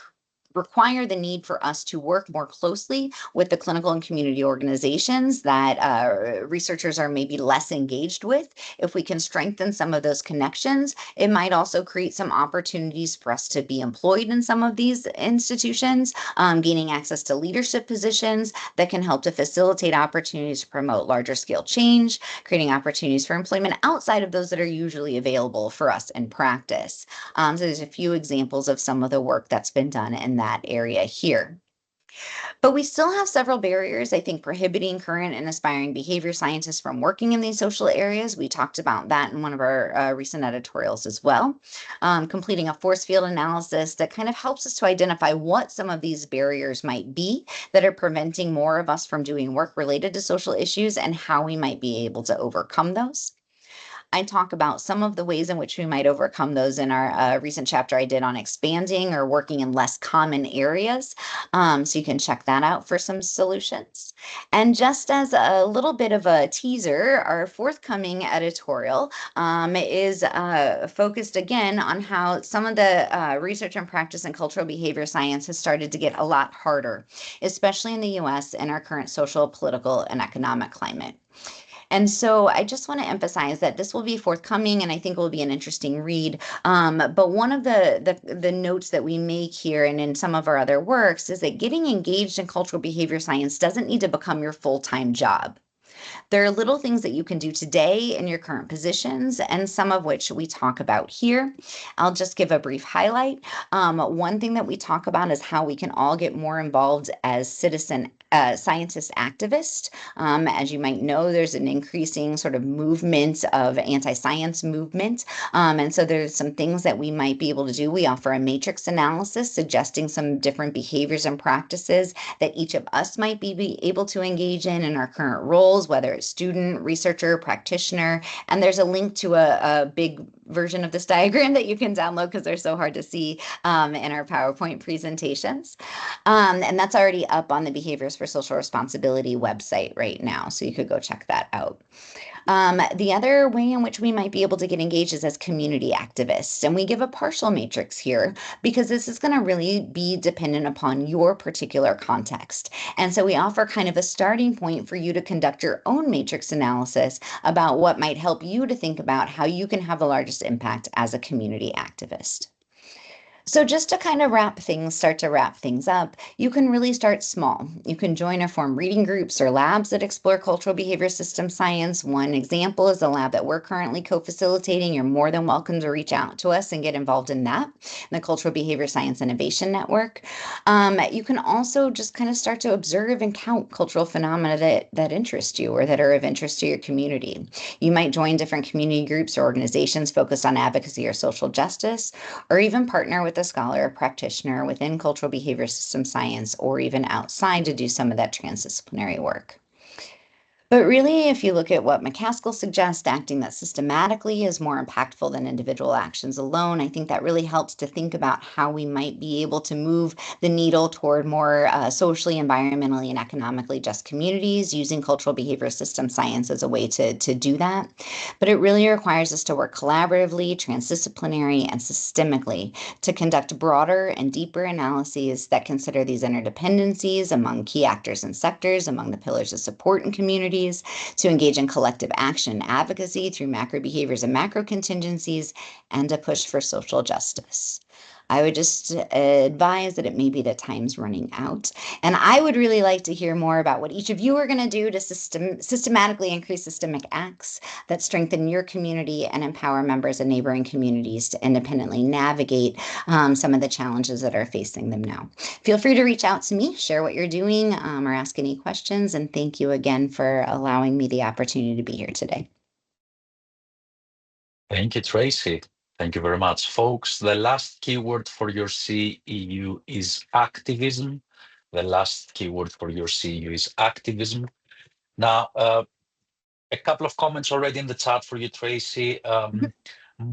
require the need for us to work more closely with the clinical and community organizations that researchers are maybe less engaged with. If we can strengthen some of those connections, it might also create some opportunities for us to be employed in some of these institutions, gaining access to leadership positions that can help to facilitate opportunities to promote larger scale change, creating opportunities for employment outside of those that are usually available for us in practice. So there's a few examples of some of the work that's been done in that area here. But we still have several barriers, I think, prohibiting current and aspiring behavior scientists from working in these social areas. We talked about that in one of our recent editorials as well. Completing a force field analysis that kind of helps us to identify what some of these barriers might be that are preventing more of us from doing work related to social issues and how we might be able to overcome those. I talk about some of the ways in which we might overcome those in our recent chapter I did on expanding or working in less common areas. So you can check that out for some solutions. And just as a little bit of a teaser, our forthcoming editorial is focused again on how some of the research and practice in cultural behavior science has started to get a lot harder, especially in the US and our current social, political, and economic climate. And so I just want to emphasize that this will be forthcoming, and I think will be an interesting read. But one of the notes that we make here and in some of our other works is that getting engaged in cultural behavior science doesn't need to become your full-time job. There are little things that you can do today in your current positions, and some of which we talk about here. I'll just give a brief highlight. One thing that we talk about is how we can all get more involved as citizen scientist activists. As you might know, there's an increasing sort of movement of anti-science movement. And so there's some things that we might be able to do. We offer a matrix analysis suggesting some different behaviors and practices that each of us might be able to engage in our current roles, whether it's student, researcher, practitioner. And there's a link to a big version of this diagram that you can download because they're so hard to see in our PowerPoint presentations. And that's already up on the Behaviors for Social Responsibility website right now, so you could go check that out. The other way in which we might be able to get engaged is as community activists. And we give a partial matrix here because this is going to really be dependent upon your particular context. And so we offer kind of a starting point for you to conduct your own matrix analysis about what might help you to think about how you can have the largest impact as a community activist. So just to kind of start to wrap things up, you can really start small. You can join or form reading groups or labs that explore cultural behavior system science. One example is the lab that we're currently co-facilitating. You're more than welcome to reach out to us and get involved in that, the Cultural Behavior Science Innovation Network. You can also just kind of start to observe and count cultural phenomena that interest you or that are of interest to your community. You might join different community groups or organizations focused on advocacy or social justice, or even partner with a scholar or practitioner within cultural behavior system science or even outside to do some of that transdisciplinary work. But really, if you look at what McCaskill suggests, acting that systematically is more impactful than individual actions alone. I think that really helps to think about how we might be able to move the needle toward more socially, environmentally, and economically just communities using cultural behavior system science as a way to do that. But it really requires us to work collaboratively, transdisciplinary, and systemically to conduct broader and deeper analyses that consider these interdependencies among key actors and sectors, among the pillars of support in communities, to engage in collective action and advocacy through macro behaviors and macro contingencies, and to push for social justice. I would just advise that it may be that time's running out. And I would really like to hear more about what each of you are going to do to systematically increase systemic acts that strengthen your community and empower members of neighboring communities to independently navigate some of the challenges that are facing them now. Feel free to reach out to me, share what you're doing, or ask any questions. And thank you again for allowing me the opportunity to be here today. Thank you, Traci. Thank you very much. Folks, the last keyword for your CEU is activism. The last keyword for your CEU is activism. Now, a couple of comments already in the chat for you, Traci.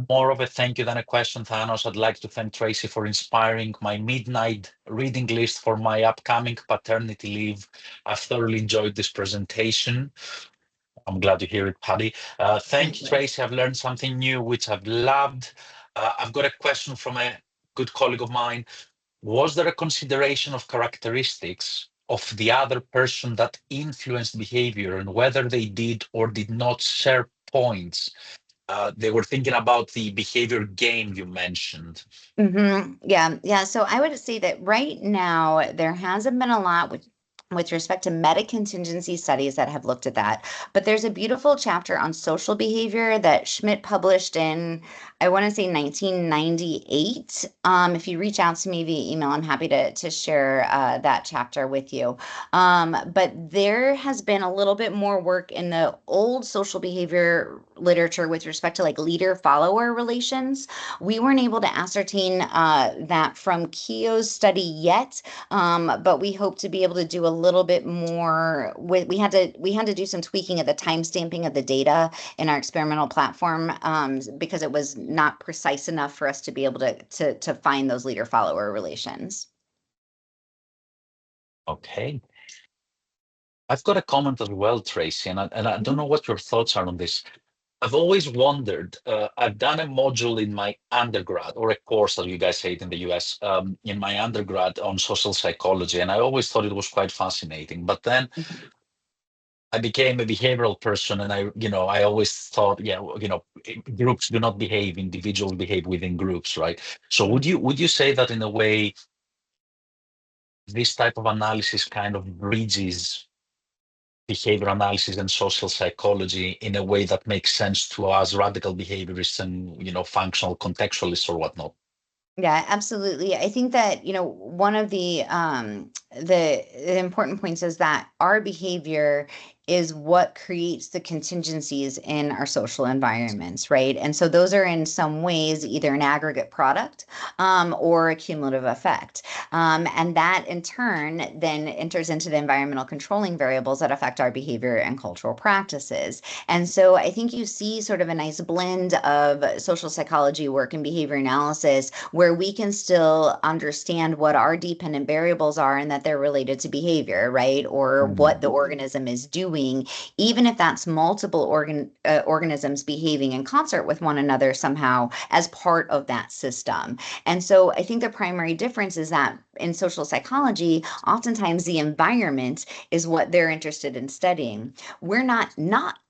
More of a thank you than a question, Thanos. I'd like to thank Traci for inspiring my midnight reading list for my upcoming paternity leave. I've thoroughly enjoyed this presentation. I'm glad to hear it, Paddy. Thank you, Traci. I've learned something new, which I've loved. I've got a question from a good colleague of mine. Was there a consideration of characteristics of the other person that influenced behavior and whether they did or did not share points? They were thinking about the behavior game you mentioned. Yeah. So I would say that right now there hasn't been a lot with respect to meta contingency studies that have looked at that. But there's a beautiful chapter on social behavior that Schmidt published in, I want to say 1998. If you reach out to me via email, I'm happy to share that chapter with you. But there has been a little bit more work in the old social behavior literature with respect to like leader-follower relations. We weren't able to ascertain that from Keogh's study yet, but we hope to be able to do a little bit more. We had to do some tweaking of the time stamping of the data in our experimental platform because it was not precise enough for us to be able to find those leader-follower relations. Okay. I've got a comment as well, Traci, and I don't know what your thoughts are on this. I've always wondered, I've done a module in my undergrad, or a course, as you guys say it in the US, in my undergrad on social psychology, and I always thought it was quite fascinating. But then I became a behavioral person, and I always thought, yeah, groups do not behave, individuals behave within groups, right? So would you say that in a way, this type of analysis kind of bridges behavior analysis and social psychology in a way that makes sense to us radical behaviorists and functional contextualists or whatnot? Yeah, absolutely. I think that, one of the important points is that our behavior is what creates the contingencies in our social environments, right? And so those are in some ways either an aggregate product or a cumulative effect. And that in turn then enters into the environmental controlling variables that affect our behavior and cultural practices. And so I think you see sort of a nice blend of social psychology work and behavior analysis where we can still understand what our dependent variables are and that they're related to behavior, right? Or what the organism is doing, even if that's multiple organisms behaving in concert with one another somehow as part of that system. And so I think the primary difference is that in social psychology, oftentimes the environment is what they're interested in studying. We're not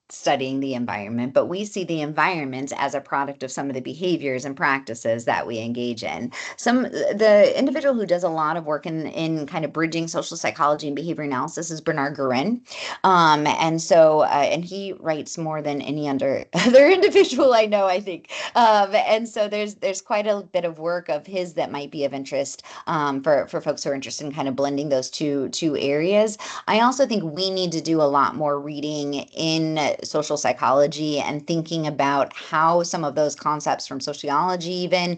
studying the environment, but we see the environment as a product of some of the behaviors and practices that we engage in. The individual who does a lot of work in kind of bridging social psychology and behavior analysis is Bernard Guerin. And he writes more than any other individual I know, I think. And so there's quite a bit of work of his that might be of interest for folks who are interested in kind of blending those two areas. I also think we need to do a lot more reading in social psychology and thinking about how some of those concepts from sociology even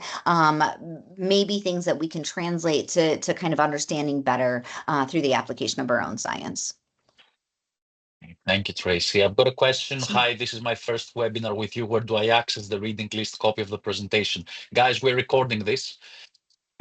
may be things that we can translate to kind of understanding better through the application of our own science. Thank you, Tracy. I've got a question. Hi, this is my first webinar with you. Where do I access the reading list copy of the presentation? Guys, we're recording this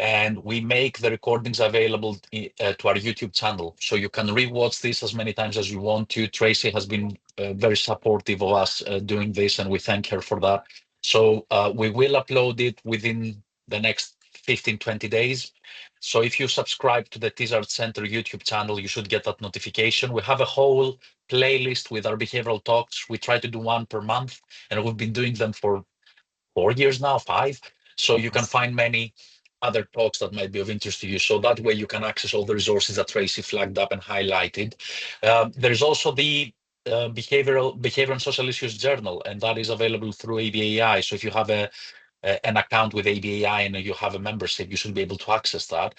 and we make the recordings available to our YouTube channel. So you can rewatch this as many times as you want to. Tracy has been very supportive of us doing this, and we thank her for that. So we will upload it within the next 15, 20 days. So if you subscribe to the Tizard Center YouTube channel, you should get that notification. We have a whole playlist with our behavioral talks. We try to do one per month, and we've been doing them for 4 years now, five. So you can find many other talks that might be of interest to you. So that way you can access all the resources that Tracy flagged up and highlighted. There's also the behavior and social issues journal, and that is available through ABAI. So if you have an account with ABAI and you have a membership, you should be able to access that.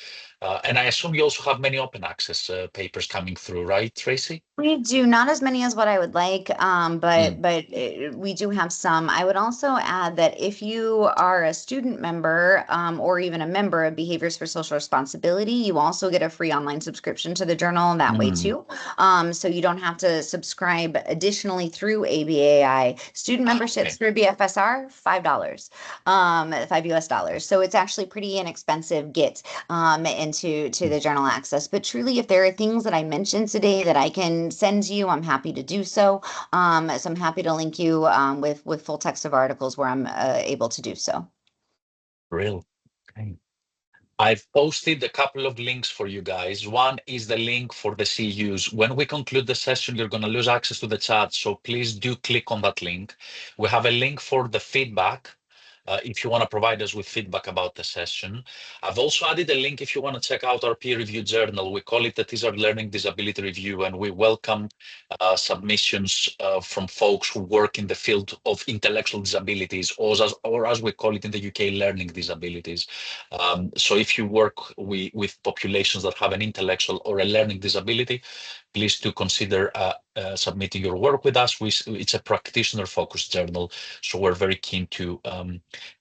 And I assume you also have many open access papers coming through, right, Tracy? We do not as many as what I would like, Mm. but we do have some. I would also add that if you are a student member or even a member of Behaviors for Social Responsibility, you also get a free online subscription to the journal that way Mm. too. So you don't have to subscribe additionally through ABAI. Student memberships Okay. through BFSR, $5, $5 US. So it's actually pretty inexpensive get into the journal access. But truly, if there are things that I mentioned today that I can send to you, I'm happy to do so. So I'm happy to link you with full text of articles where I'm able to do so. Real. Okay. I've posted a couple of links for you guys. One is the link for the CUs. When we conclude the session, you're going to lose access to the chat. So please do click on that link. We have a link for the feedback. If you want to provide us with feedback about the session. I've also added a link if you want to check out our peer review journal. We call it the Tizard Learning Disability Review, and we welcome submissions from folks who work in the field of intellectual disabilities, or as we call it in the UK, learning disabilities. So if you work with populations that have an intellectual or a learning disability, please do consider submitting your work with us. It's a practitioner-focused journal, so we're very keen to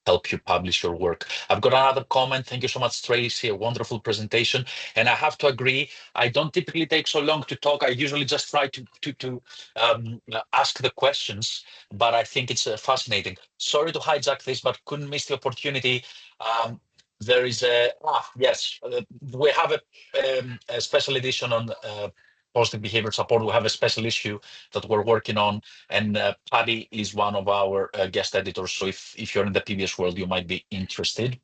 help you publish your work. I've got another comment. Thank you so much, Tracy. A wonderful presentation. And I have to agree, I don't typically take so long to talk. I usually just try to ask the questions, but I think it's fascinating. Sorry to hijack this, but couldn't miss the opportunity. There is yes, we have a special edition on positive behavior support. We have a special issue that we're working on, and Paddy is one of our guest editors. So if you're in the PBS world, you might be interested.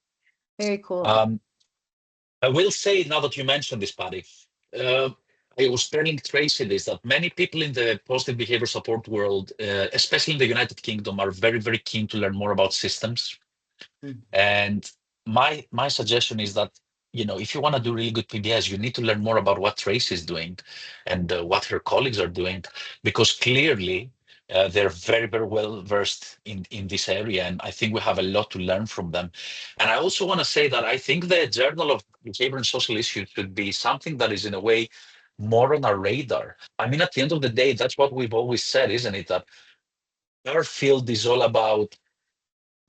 Very cool. Um, I will say now that you mentioned this, Paddy, uh, I was telling Tracy this that many people in the positive behavior support world, especially in the United Kingdom, are very, very keen to learn more about systems. Mm. And my suggestion is that, you know, if you want to do really good PBS, you need to learn more about what Tracy is doing and what her colleagues are doing, because clearly they're very, very well versed in this area. And I think we have a lot to learn from them. And I also want to say that I think the Journal of Behavior and Social Issues should be something that is in a way more on our radar. I mean, at the end of the day, that's what we've always said, isn't it? That our field is all about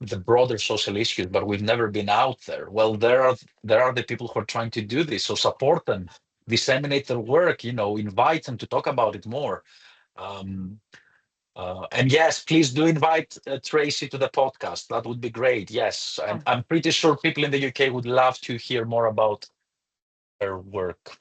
the broader social issues, but we've never been out there. Well, there are the people who are trying to do this, so support them, disseminate their work, you know, invite them to talk about it more. Um, and yes, please do invite Tracy to the podcast. That would be great. Yes, and I'm pretty sure people in the UK would love to hear more about her work.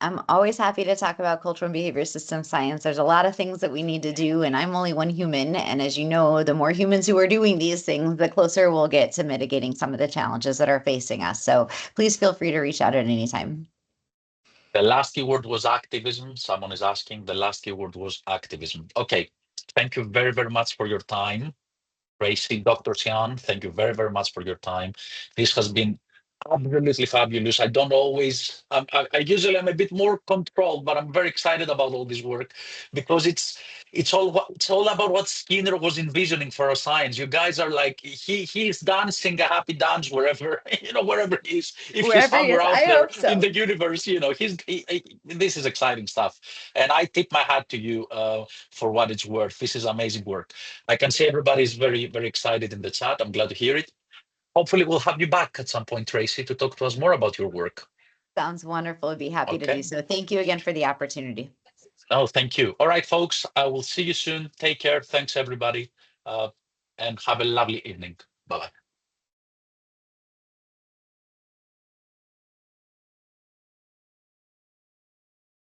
I'm always happy to talk about cultural and behavior system science. There's a lot of things that we need to do, and I'm only one human. And as you know, the more humans who are doing these things, the closer we'll get to mitigating some of the challenges that are facing us. So please feel free to reach out at any time. The last keyword was activism. Someone is asking. The last keyword was activism. Okay. Thank you very, very much for your time. Traci, Dr. Cihon, thank you very, very much for your time. This has been absolutely fabulous. I don't always, I usually am a bit more controlled, but I'm very excited about all this work because it's all about what Skinner was envisioning for our science. You guys are like he's dancing a happy dance wherever wherever he is. If he's Wherever he somewhere is, out I there hope in so. the universe, this is exciting stuff. And I tip my hat to you for what it's worth. This is amazing work. I can see everybody's very, very excited in the chat. I'm glad to hear it. Hopefully, we'll have you back at some point, Tracy, to talk to us more about your work. Sounds wonderful. I'd be happy to do Okay. so. Thank you again for the opportunity. Oh, thank you. All right, folks, I will see you soon. Take care. Thanks, everybody. Uh, and have a lovely evening. Bye bye.